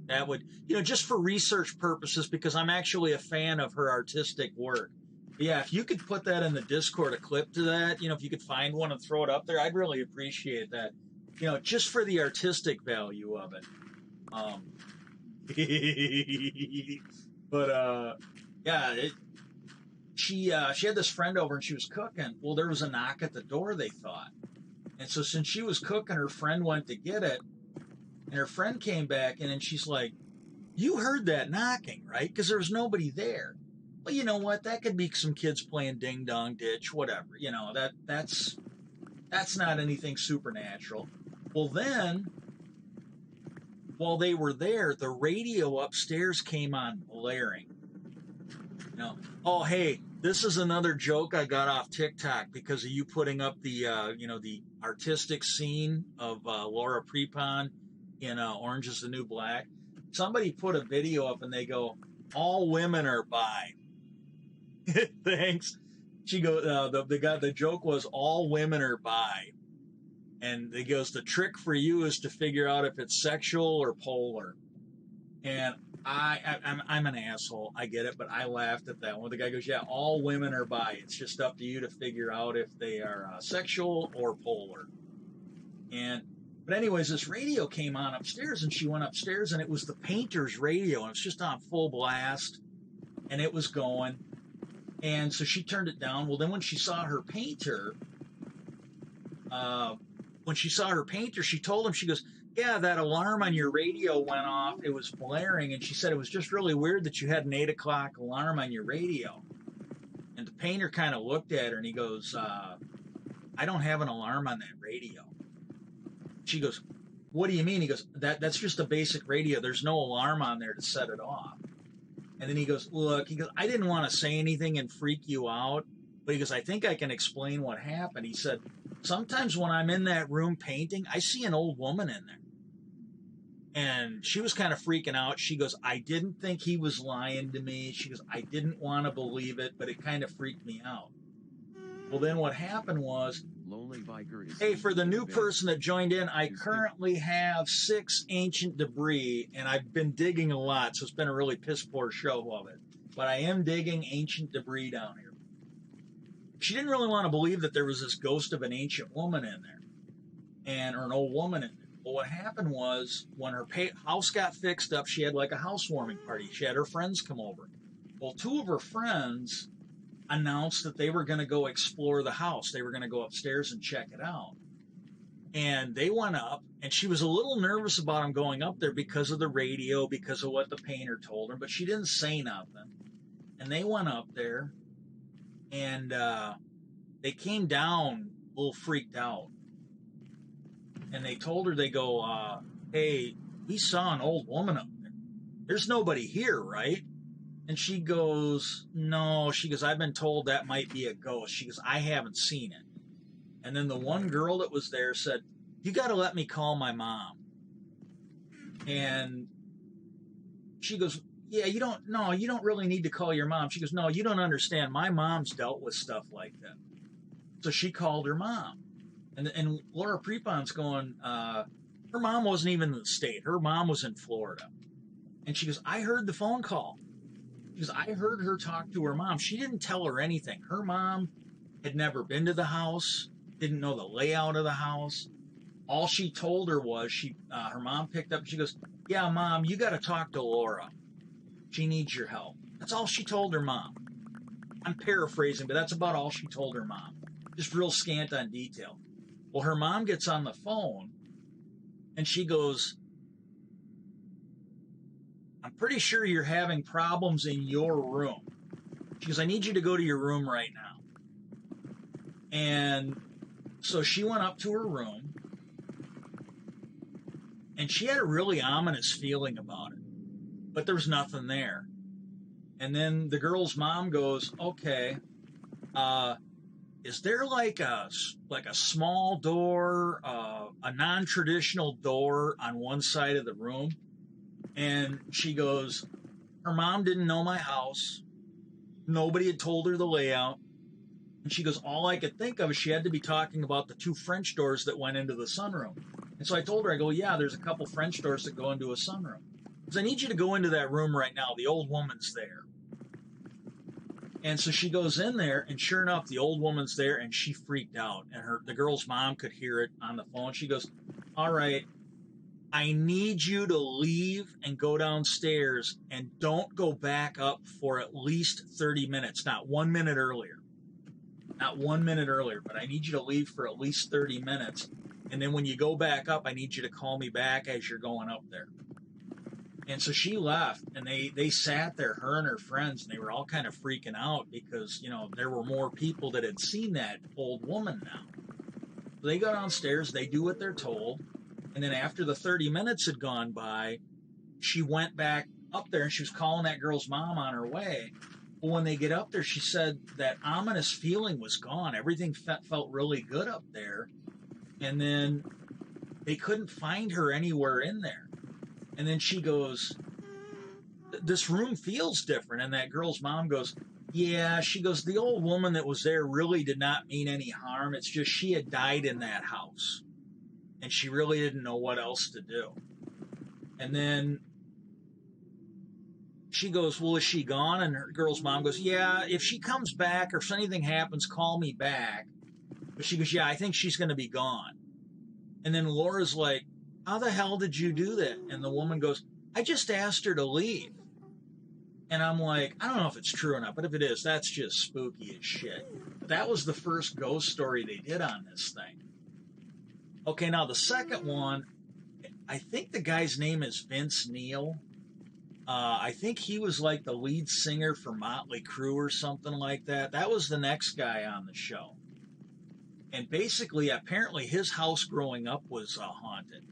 That would, just for research purposes, because I'm actually a fan of her artistic work. Yeah, if you could put that in the Discord, a clip to that, if you could find one and throw it up there, I'd really appreciate that. Just for the artistic value of it. But yeah, she had this friend over, and she was cooking. Well, there was a knock at the door, they thought. And so since she was cooking, her friend went to get it, and her friend came back, and then she's like, "You heard that knocking, right? Because there was nobody there." Well, you know what? That could be some kids playing ding dong ditch, whatever. That's not anything supernatural. Well, then, while they were there, the radio upstairs came on blaring. Oh, hey, this is another joke I got off TikTok because of you putting up the the artistic scene of Laura Prepon in Orange is the New Black. Somebody put a video up, and they go, "All women are bi." Thanks. She goes, the joke was, "All women are bi," and he goes, "The trick for you is to figure out if it's sexual or polar." And I'm an asshole. I get it, but I laughed at that one. The guy goes, "Yeah, all women are bi. It's just up to you to figure out if they are sexual or polar." But anyways, this radio came on upstairs, and she went upstairs, and it was the painter's radio, and it's just on full blast, and it was going. And so she turned it down. Well, then when she saw her painter, she told him, she goes, "Yeah, that alarm on your radio went off. It was blaring." And she said it was just really weird that you had an 8 o'clock alarm on your radio. And the painter kind of looked at her, and he goes, "I don't have an alarm on that radio." She goes, what do you mean? He goes, that's just a basic radio. There's no alarm on there to set it off. And then he goes, look, he goes, I didn't want to say anything and freak you out, but he goes, I think I can explain what happened. He said, sometimes when I'm in that room painting, I see an old woman in there. And she was kind of freaking out. She goes, I didn't think he was lying to me. She goes, I didn't want to believe it, but it kind of freaked me out. Well, then what happened was, hey, for the new person that joined in, I currently have 6 ancient debris, and I've been digging a lot, so it's been a really piss-poor show of it. But I am digging ancient debris down here. She didn't really want to believe that there was this ghost of an ancient woman in there, or an old woman in there. Well, what happened was, when her house got fixed up, she had like a housewarming party. She had her friends come over. Well, 2 of her friends announced that they were going to go explore the house. They were going to go upstairs and check it out. And they went up, and she was a little nervous about them going up there because of the radio, because of what the painter told her, but she didn't say nothing. And they went up there, and they came down a little freaked out. And they told her, they go, hey, we saw an old woman up there. There's nobody here, right? And she goes, no. She goes, I've been told that might be a ghost. She goes, I haven't seen it. And then the one girl that was there said, you got to let me call my mom. And she goes, yeah, you don't really need to call your mom. She goes, no, you don't understand. My mom's dealt with stuff like that. So she called her mom. And Laura Prepon's going, her mom wasn't even in the state. Her mom was in Florida. And she goes, I heard the phone call. She goes, I heard her talk to her mom. She didn't tell her anything. Her mom had never been to the house, didn't know the layout of the house. All she told her was, her mom picked up, she goes, yeah, Mom, you got to talk to Laura. She needs your help. That's all she told her mom. I'm paraphrasing, but that's about all she told her mom. Just real scant on detail. Well, her mom gets on the phone, and she goes, I'm pretty sure you're having problems in your room. She goes, I need you to go to your room right now. And so she went up to her room, and she had a really ominous feeling about it, but there was nothing there. And then the girl's mom goes, okay, is there like a small door, a non-traditional door on one side of the room? And she goes, her mom didn't know my house. Nobody had told her the layout. And she goes, all I could think of is she had to be talking about the 2 French doors that went into the sunroom. And so I told her, I go, yeah, there's a couple French doors that go into a sunroom. Because I need you to go into that room right now. The old woman's there. And so she goes in there, and sure enough, the old woman's there, and she freaked out. And the girl's mom could hear it on the phone. She goes, all right, I need you to leave and go downstairs, and don't go back up for at least 30 minutes, not 1 minute earlier. Not 1 minute earlier, but I need you to leave for at least 30 minutes. And then when you go back up, I need you to call me back as you're going up there. And so she left, and they sat there, her and her friends, and they were all kind of freaking out because, there were more people that had seen that old woman now. So they go downstairs, they do what they're told, and then after the 30 minutes had gone by, she went back up there, and she was calling that girl's mom on her way. Well, when they get up there, she said that ominous feeling was gone. Everything felt really good up there. And then they couldn't find her anywhere in there. And then she goes, this room feels different. And that girl's mom goes, yeah, she goes, the old woman that was there really did not mean any harm. It's just she had died in that house. And she really didn't know what else to do. And then she goes, well, is she gone? And her girl's mom goes, yeah, if she comes back or if anything happens, call me back. But she goes, yeah, I think she's going to be gone. And then Laura's like, how the hell did you do that? And the woman goes, I just asked her to leave. And I'm like, I don't know if it's true or not, but if it is, that's just spooky as shit. But that was the first ghost story they did on this thing. Okay, now the second one, I think the guy's name is Vince Neil. I think he was like the lead singer for Motley Crue or something like that. That was the next guy on the show. And basically, apparently, his house growing up was haunted.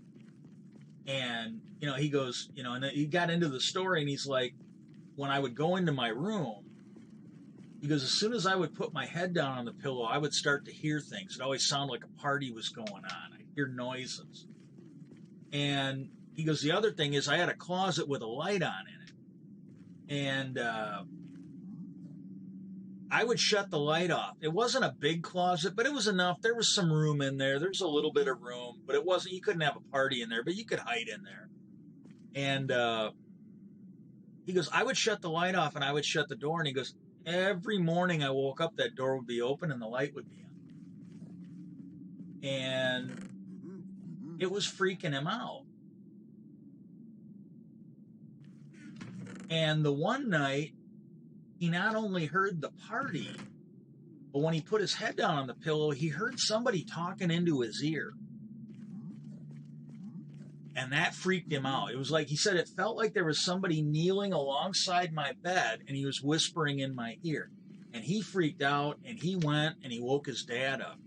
And, he goes, and he got into the story and he's like, when I would go into my room, he goes, as soon as I would put my head down on the pillow, I would start to hear things. It always sounded like a party was going on. I'd hear noises. And he goes, the other thing is I had a closet with a light on in it. And I would shut the light off. It wasn't a big closet, but it was enough. There was some room in there. There was a little bit of room, but it wasn't, you couldn't have a party in there, but you could hide in there. And he goes, I would shut the light off and I would shut the door. And he goes, every morning I woke up, that door would be open and the light would be on. And it was freaking him out. And the one night, he not only heard the party, but when he put his head down on the pillow, he heard somebody talking into his ear. And that freaked him out. It was like, he said, it felt like there was somebody kneeling alongside my bed and he was whispering in my ear. And he freaked out and he went and he woke his dad up.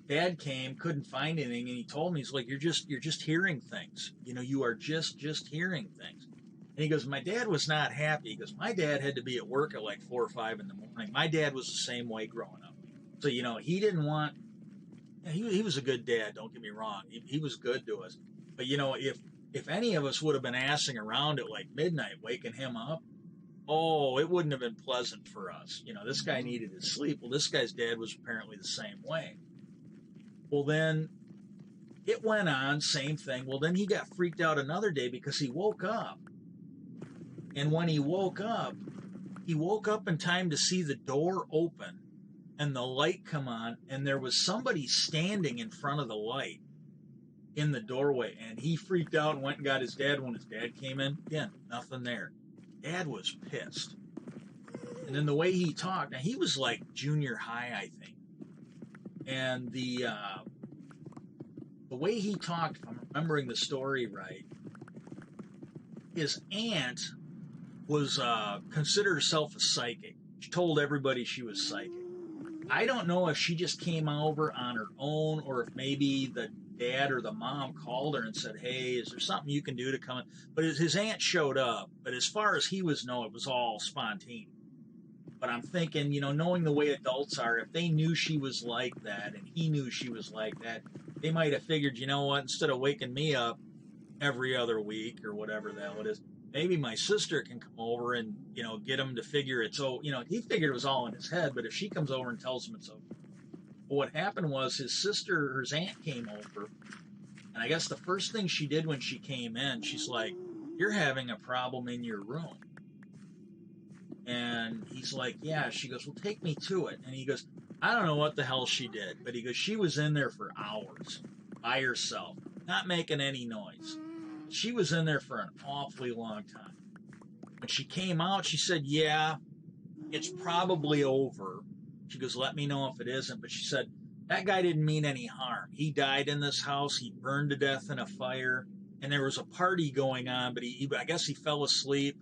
Dad came, couldn't find anything, and he told me, he's like, you're just hearing things. You are just hearing things. And he goes, my dad was not happy. He goes, my dad had to be at work at like 4 or 5 in the morning. My dad was the same way growing up. So, he didn't want, he was a good dad, don't get me wrong. He was good to us. But, if any of us would have been assing around at like midnight, waking him up, it wouldn't have been pleasant for us. This guy needed his sleep. Well, this guy's dad was apparently the same way. Well, then it went on, same thing. Well, then he got freaked out another day because he woke up. And when he woke up in time to see the door open and the light come on, and there was somebody standing in front of the light in the doorway. And he freaked out and went and got his dad. When his dad came in, again, nothing there. Dad was pissed. And then the way he talked, now he was like junior high, I think. And the way he talked, if I'm remembering the story right, his aunt was considered herself a psychic. She told everybody she was psychic. I don't know if she just came over on her own or if maybe the dad or the mom called her and said, hey, is there something you can do to come in? But his aunt showed up. But as far as he was known, it was all spontaneous. But I'm thinking, knowing the way adults are, if they knew she was like that and he knew she was like that, they might have figured, you know what, instead of waking me up every other week or whatever the hell it is, maybe my sister can come over and, get him to figure it's, he figured it was all in his head, but if she comes over and tells him it's okay. But what happened was his aunt came over, and I guess the first thing she did when she came in, she's like, you're having a problem in your room. And he's like, yeah. She goes, well, take me to it. And he goes, I don't know what the hell she did, but he goes, she was in there for hours by herself, not making any noise. She was in there for an awfully long time. When she came out, she said, yeah, it's probably over. She goes, let me know if it isn't. But she said, that guy didn't mean any harm. He died in this house. He burned to death in a fire. And there was a party going on, but I guess he fell asleep.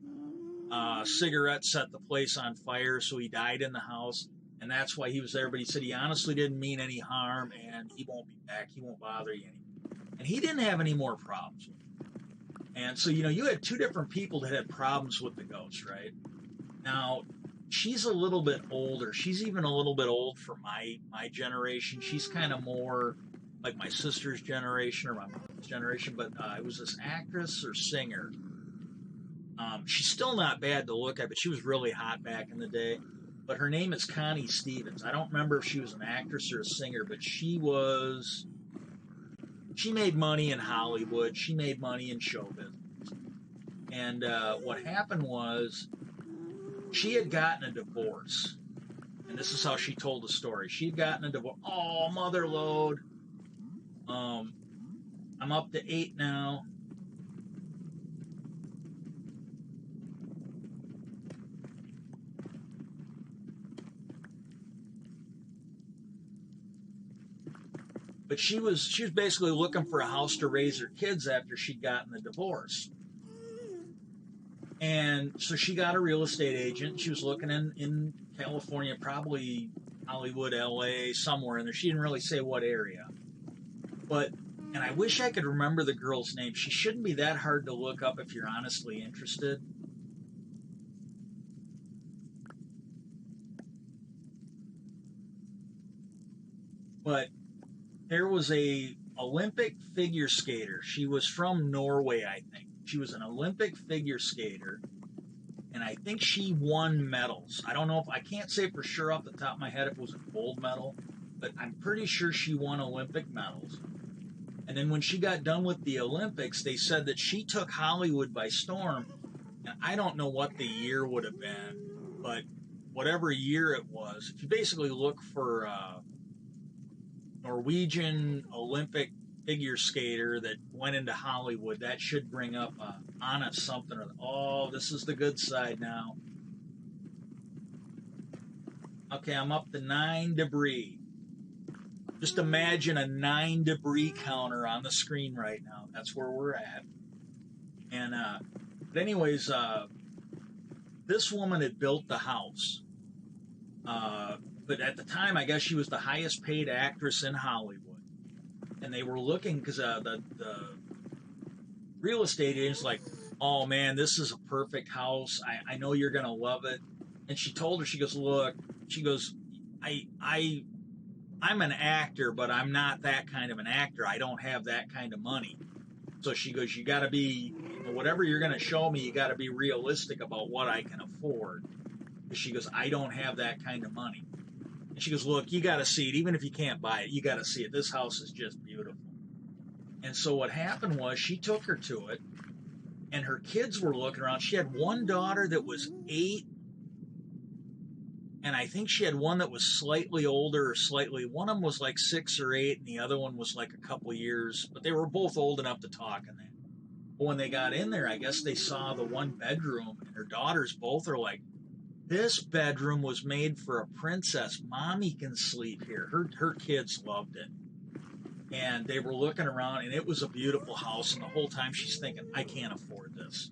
Cigarette set the place on fire, so he died in the house, and that's why he was there. But he said he honestly didn't mean any harm, and he won't be back. He won't bother you anymore. And he didn't have any more problems with it. And so, you had 2 different people that had problems with the ghost, right? Now, she's a little bit older. She's even a little bit old for my generation. She's kind of more like my sister's generation or my mom's generation, but it was this actress or singer. She's still not bad to look at, but she was really hot back in the day. But her name is Connie Stevens. I don't remember if she was an actress or a singer, but she made money in Hollywood. She made money in show business. And what happened was she had gotten a divorce. And this is how she told the story. She had gotten a divorce. Oh, mother load. I'm up to 8 now. But she was basically looking for a house to raise her kids after she'd gotten the divorce. And so she got a real estate agent. She was looking in California, probably Hollywood, LA, somewhere in there. She didn't really say what area. But, and I wish I could remember the girl's name. She shouldn't be that hard to look up if you're honestly interested. But there was a Olympic figure skater. She was from Norway, I think. She was an Olympic figure skater, and I think she won medals. I don't know if I can't say for sure off the top of my head if it was a gold medal, but I'm pretty sure she won Olympic medals. And then when she got done with the Olympics, they said that she took Hollywood by storm. And I don't know what the year would have been, but whatever year it was, if you basically look for Norwegian Olympic figure skater that went into Hollywood, that should bring up Anna something. Oh, this is the good side now. Okay, I'm up to 9 debris. Just imagine a 9 debris counter on the screen right now. That's where we're at. And, but anyways, this woman had built the house. But at the time, I guess she was the highest paid actress in Hollywood. And they were looking, because the real estate agent's like, oh man, this is a perfect house. I know you're going to love it. And she told her, she goes, look, she goes, I'm an actor, but I'm not that kind of an actor. I don't have that kind of money. So she goes, you got to be, whatever you're going to show me, you got to be realistic about what I can afford. She goes, I don't have that kind of money. And she goes, look, you got to see it. Even if you can't buy it, you got to see it. This house is just beautiful. And so what happened was she took her to it, and her kids were looking around. She had one daughter that was 8, and I think she had one that was slightly older, one of them was like 6 or 8, and the other one was like a couple years, but they were both old enough to talk in that. But when they got in there, I guess they saw the one bedroom, and her daughters both are like, this bedroom was made for a princess. Mommy can sleep here. Her kids loved it. And they were looking around, and it was a beautiful house, and the whole time she's thinking, I can't afford this.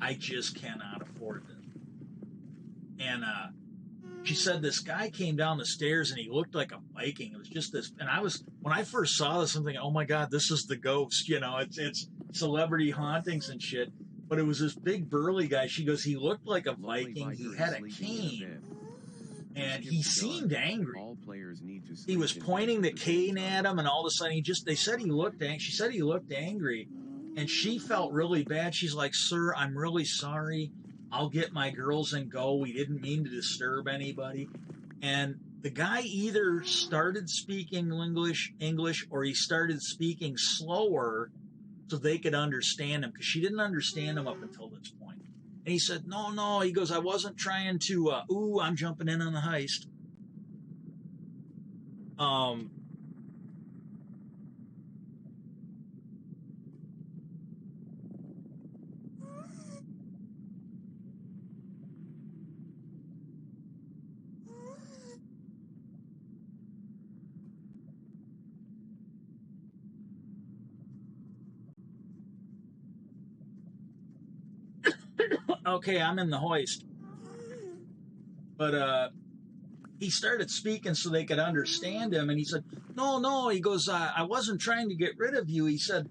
I just cannot afford this. And she said this guy came down the stairs, and he looked like a Viking. It was just this, and when I first saw this, I'm thinking, oh my God, this is the ghost. It's celebrity hauntings and shit. But it was this big burly guy. She goes, he looked like a Viking. He had a cane, and he seemed angry. He was pointing the cane at him, and all of a sudden she said he looked angry, and she felt really bad. She's like, sir, I'm really sorry. I'll get my girls and go. We didn't mean to disturb anybody. And the guy either started speaking English, or he started speaking slower so they could understand him, because she didn't understand him up until this point. And he said, no, he goes, I wasn't trying to, I'm jumping in on the heist. Okay, I'm in the hoist. But he started speaking so they could understand him, and he said, no, he goes, I wasn't trying to get rid of you. He said,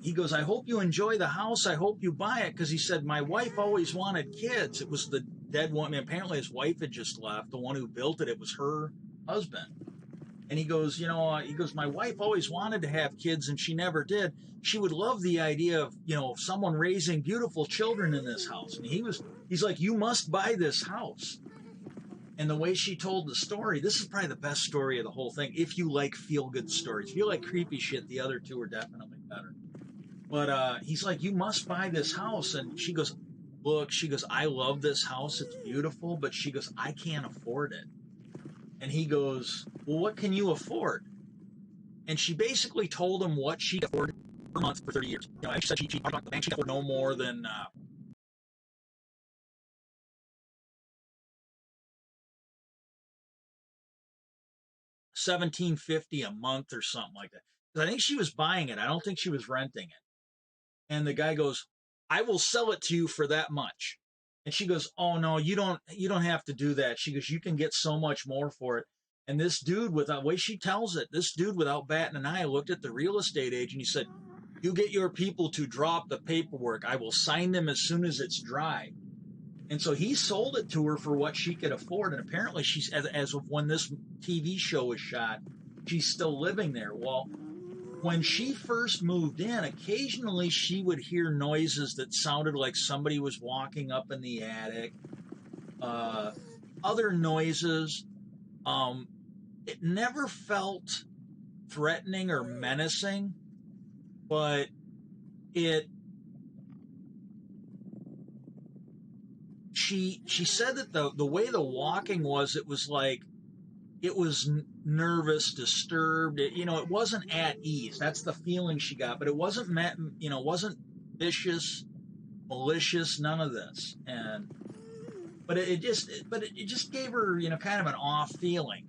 he goes, I hope you enjoy the house. I hope you buy it, because he said, my wife always wanted kids. It was the dead woman. Apparently his wife had just left. The one who built it was her husband. And he goes, my wife always wanted to have kids, and she never did. She would love the idea of, someone raising beautiful children in this house. And he's like, you must buy this house. And the way she told the story, this is probably the best story of the whole thing. If you like feel-good stories, if you like creepy shit, the other two are definitely better. But he's like, you must buy this house. And she goes, look, I love this house. It's beautiful. But she goes, I can't afford it. And he goes, well, what can you afford? And she basically told him what she could afford per month for 30 years. She said she talked about the bank. She could afford no more than $1,750 a month or something like that. Because I think she was buying it. I don't think she was renting it. And the guy goes, I will sell it to you for that much. And she goes, oh no, you don't have to do that. She goes, you can get so much more for it. And this dude, with the way she tells it, this dude without batting an eye looked at the real estate agent. He said, "You get your people to draw up the paperwork. I will sign them as soon as it's dry." And so he sold it to her for what she could afford. And apparently she's, as of when this TV show was shot, she's still living there. Well, when she first moved in, occasionally she would hear noises that sounded like somebody was walking up in the attic. Other noises. It never felt threatening or menacing, but she said that the way the walking was, it was like it was nervous, disturbed. It wasn't at ease. That's the feeling she got, but it wasn't wasn't vicious, malicious, none of this. But it just gave her, kind of an off feeling.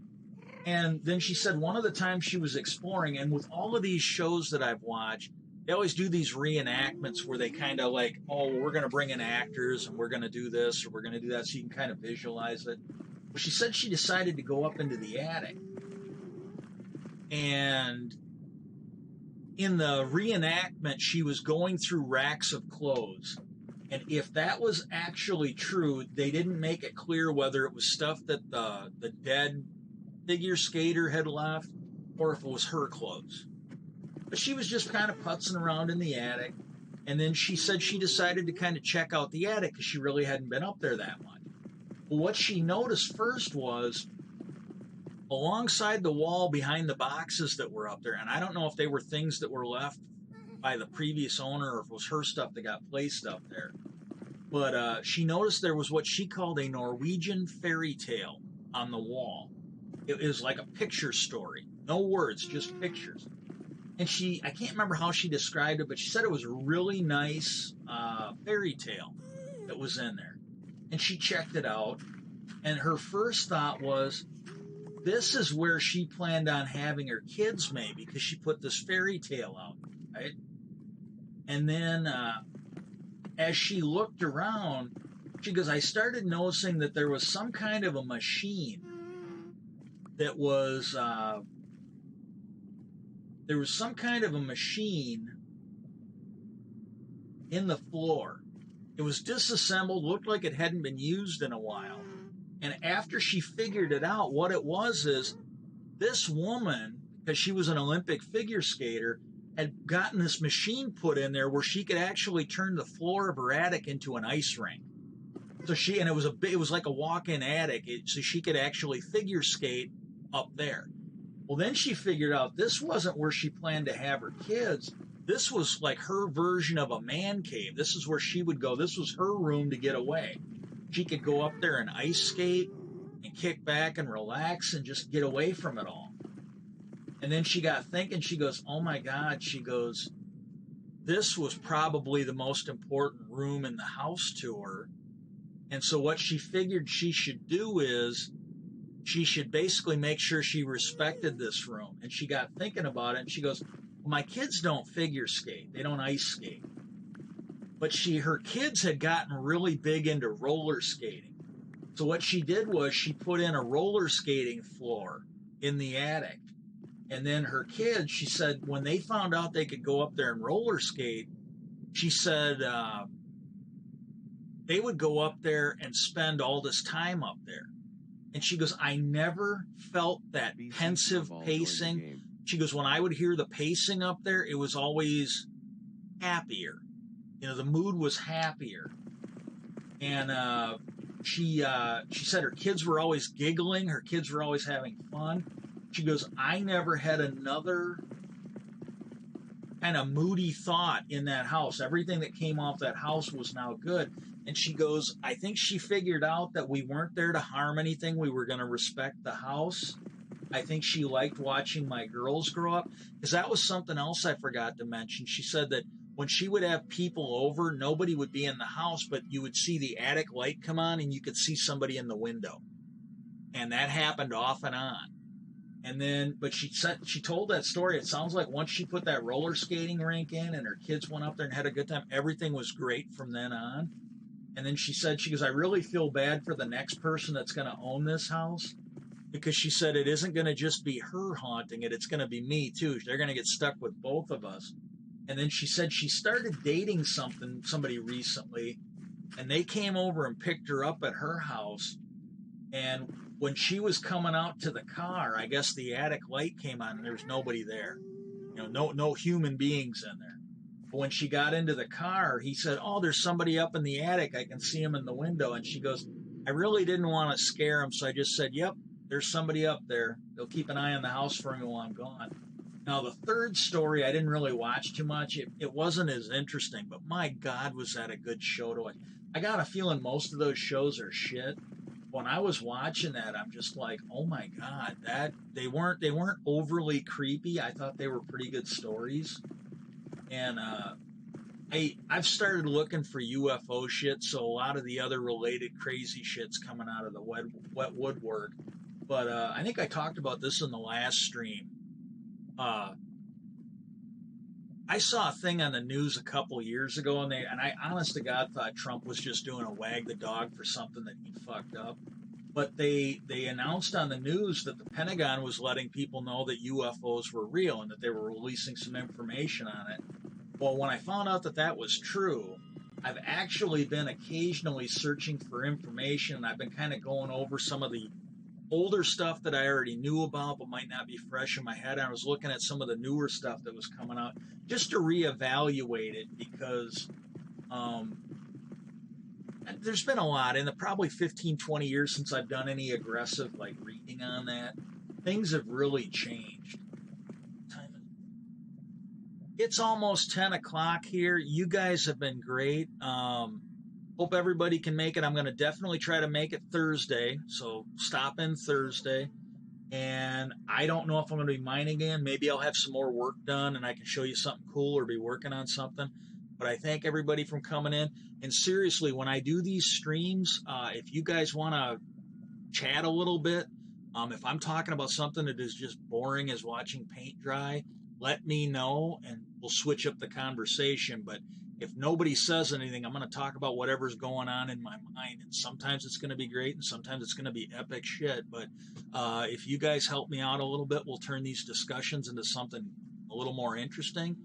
And then she said one of the times she was exploring, and with all of these shows that I've watched, they always do these reenactments where they kind of like, oh, we're going to bring in actors and we're going to do this or we're going to do that, so you can kind of visualize it. Well, she said she decided to go up into the attic. And in the reenactment, she was going through racks of clothes. And if that was actually true, they didn't make it clear whether it was stuff that the dead figure skater had left or if it was her clothes. But she was just kind of putzing around in the attic. And then she said she decided to kind of check out the attic because she really hadn't been up there that much. Well, what she noticed first was alongside the wall behind the boxes that were up there, and I don't know if they were things that were left by the previous owner or if it was her stuff that got placed up there. But she noticed there was what she called a Norwegian fairy tale on the wall. It was like a picture story. No words, just pictures. And I can't remember how she described it, but she said it was a really nice fairy tale that was in there. And she checked it out, and her first thought was, this is where she planned on having her kids maybe, because she put this fairy tale out, right? And then as she looked around, she goes, I started noticing that there was some kind of a machine that was, there was some kind of a machine in the floor. It was disassembled, looked like it hadn't been used in a while. And after she figured it out, what it was is this woman, because she was an Olympic figure skater, had gotten this machine put in there where she could actually turn the floor of her attic into an ice rink. So it was like a walk-in attic, so she could actually figure skate up there. Well, then she figured out this wasn't where she planned to have her kids. This was like her version of a man cave. This is where she would go. This was her room to get away. She could go up there and ice skate and kick back and relax and just get away from it all. And then she got thinking, she goes, oh my God, she goes, this was probably the most important room in the house to her. And so what she figured she should do is she should basically make sure she respected this room. And she got thinking about it, and she goes, well, my kids don't figure skate. They don't ice skate. But her kids had gotten really big into roller skating. So what she did was she put in a roller skating floor in the attic. And then her kids, she said, when they found out they could go up there and roller skate, she said they would go up there and spend all this time up there. And she goes, I never felt that pensive pacing. She goes, when I would hear the pacing up there, it was always happier. The mood was happier. And she said her kids were always giggling. Her kids were always having fun. She goes, I never had another kind of moody thought in that house. Everything that came off that house was now good. And she goes, I think she figured out that we weren't there to harm anything. We were going to respect the house. I think she liked watching my girls grow up, because that was something else I forgot to mention. She said that when she would have people over, nobody would be in the house, but you would see the attic light come on and you could see somebody in the window. And that happened off and on. And then, but she told that story. It sounds like once she put that roller skating rink in and her kids went up there and had a good time, everything was great from then on. And then she said, she goes, I really feel bad for the next person that's going to own this house, because she said it isn't going to just be her haunting it, it's going to be me too. They're going to get stuck with both of us. And then she said she started dating somebody recently, and they came over and picked her up at her house. And when she was coming out to the car, I guess the attic light came on and there was nobody there. No human beings in there. But when she got into the car, he said, "Oh, there's somebody up in the attic. I can see him in the window." And she goes, "I really didn't want to scare him, so I just said, 'Yep, there's somebody up there. They'll keep an eye on the house for me while I'm gone.'" Now, the third story, I didn't really watch too much. It wasn't as interesting, but my God, was that a good show to watch. I got a feeling most of those shows are shit. When I was watching that, I'm just like, oh my God, that they weren't overly creepy. I thought they were pretty good stories. And I've started looking for UFO shit, so a lot of the other related crazy shit's coming out of the wet woodwork. But I think I talked about this in the last stream. Uh, I saw a thing on the news a couple years ago, and I honest to God thought Trump was just doing a wag the dog for something that he fucked up. But they announced on the news that the Pentagon was letting people know that UFOs were real and that they were releasing some information on it. Well, when I found out that that was true, I've actually been occasionally searching for information, and I've been kind of going over some of the older stuff that I already knew about but might not be fresh in my head. I was looking at some of the newer stuff that was coming out just to reevaluate it because um, there's been a lot in the probably 15, 20 years since I've done any aggressive like reading on that. Things have really changed. It's almost 10 o'clock here. You guys have been great. Hope everybody can make it. I'm going to definitely try to make it Thursday. So stop in Thursday. And I don't know if I'm going to be mining again. Maybe I'll have some more work done and I can show you something cool or be working on something. But I thank everybody from coming in. And seriously, when I do these streams, if you guys want to chat a little bit, if I'm talking about something that is just boring as watching paint dry, let me know and we'll switch up the conversation. But if nobody says anything, I'm going to talk about whatever's going on in my mind. And sometimes it's going to be great and sometimes it's going to be epic shit. But if you guys help me out a little bit, we'll turn these discussions into something a little more interesting.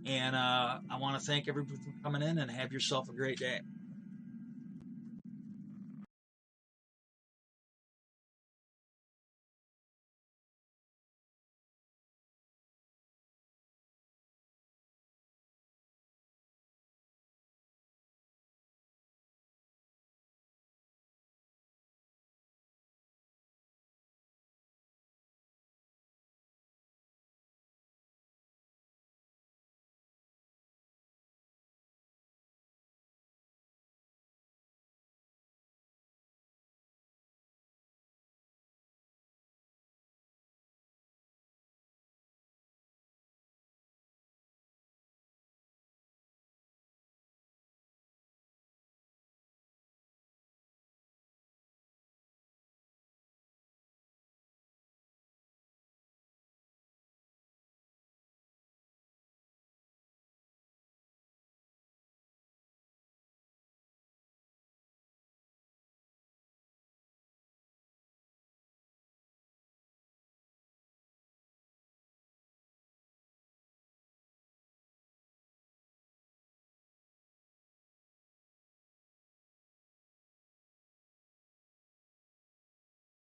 And I want to thank everybody for coming in and have yourself a great day.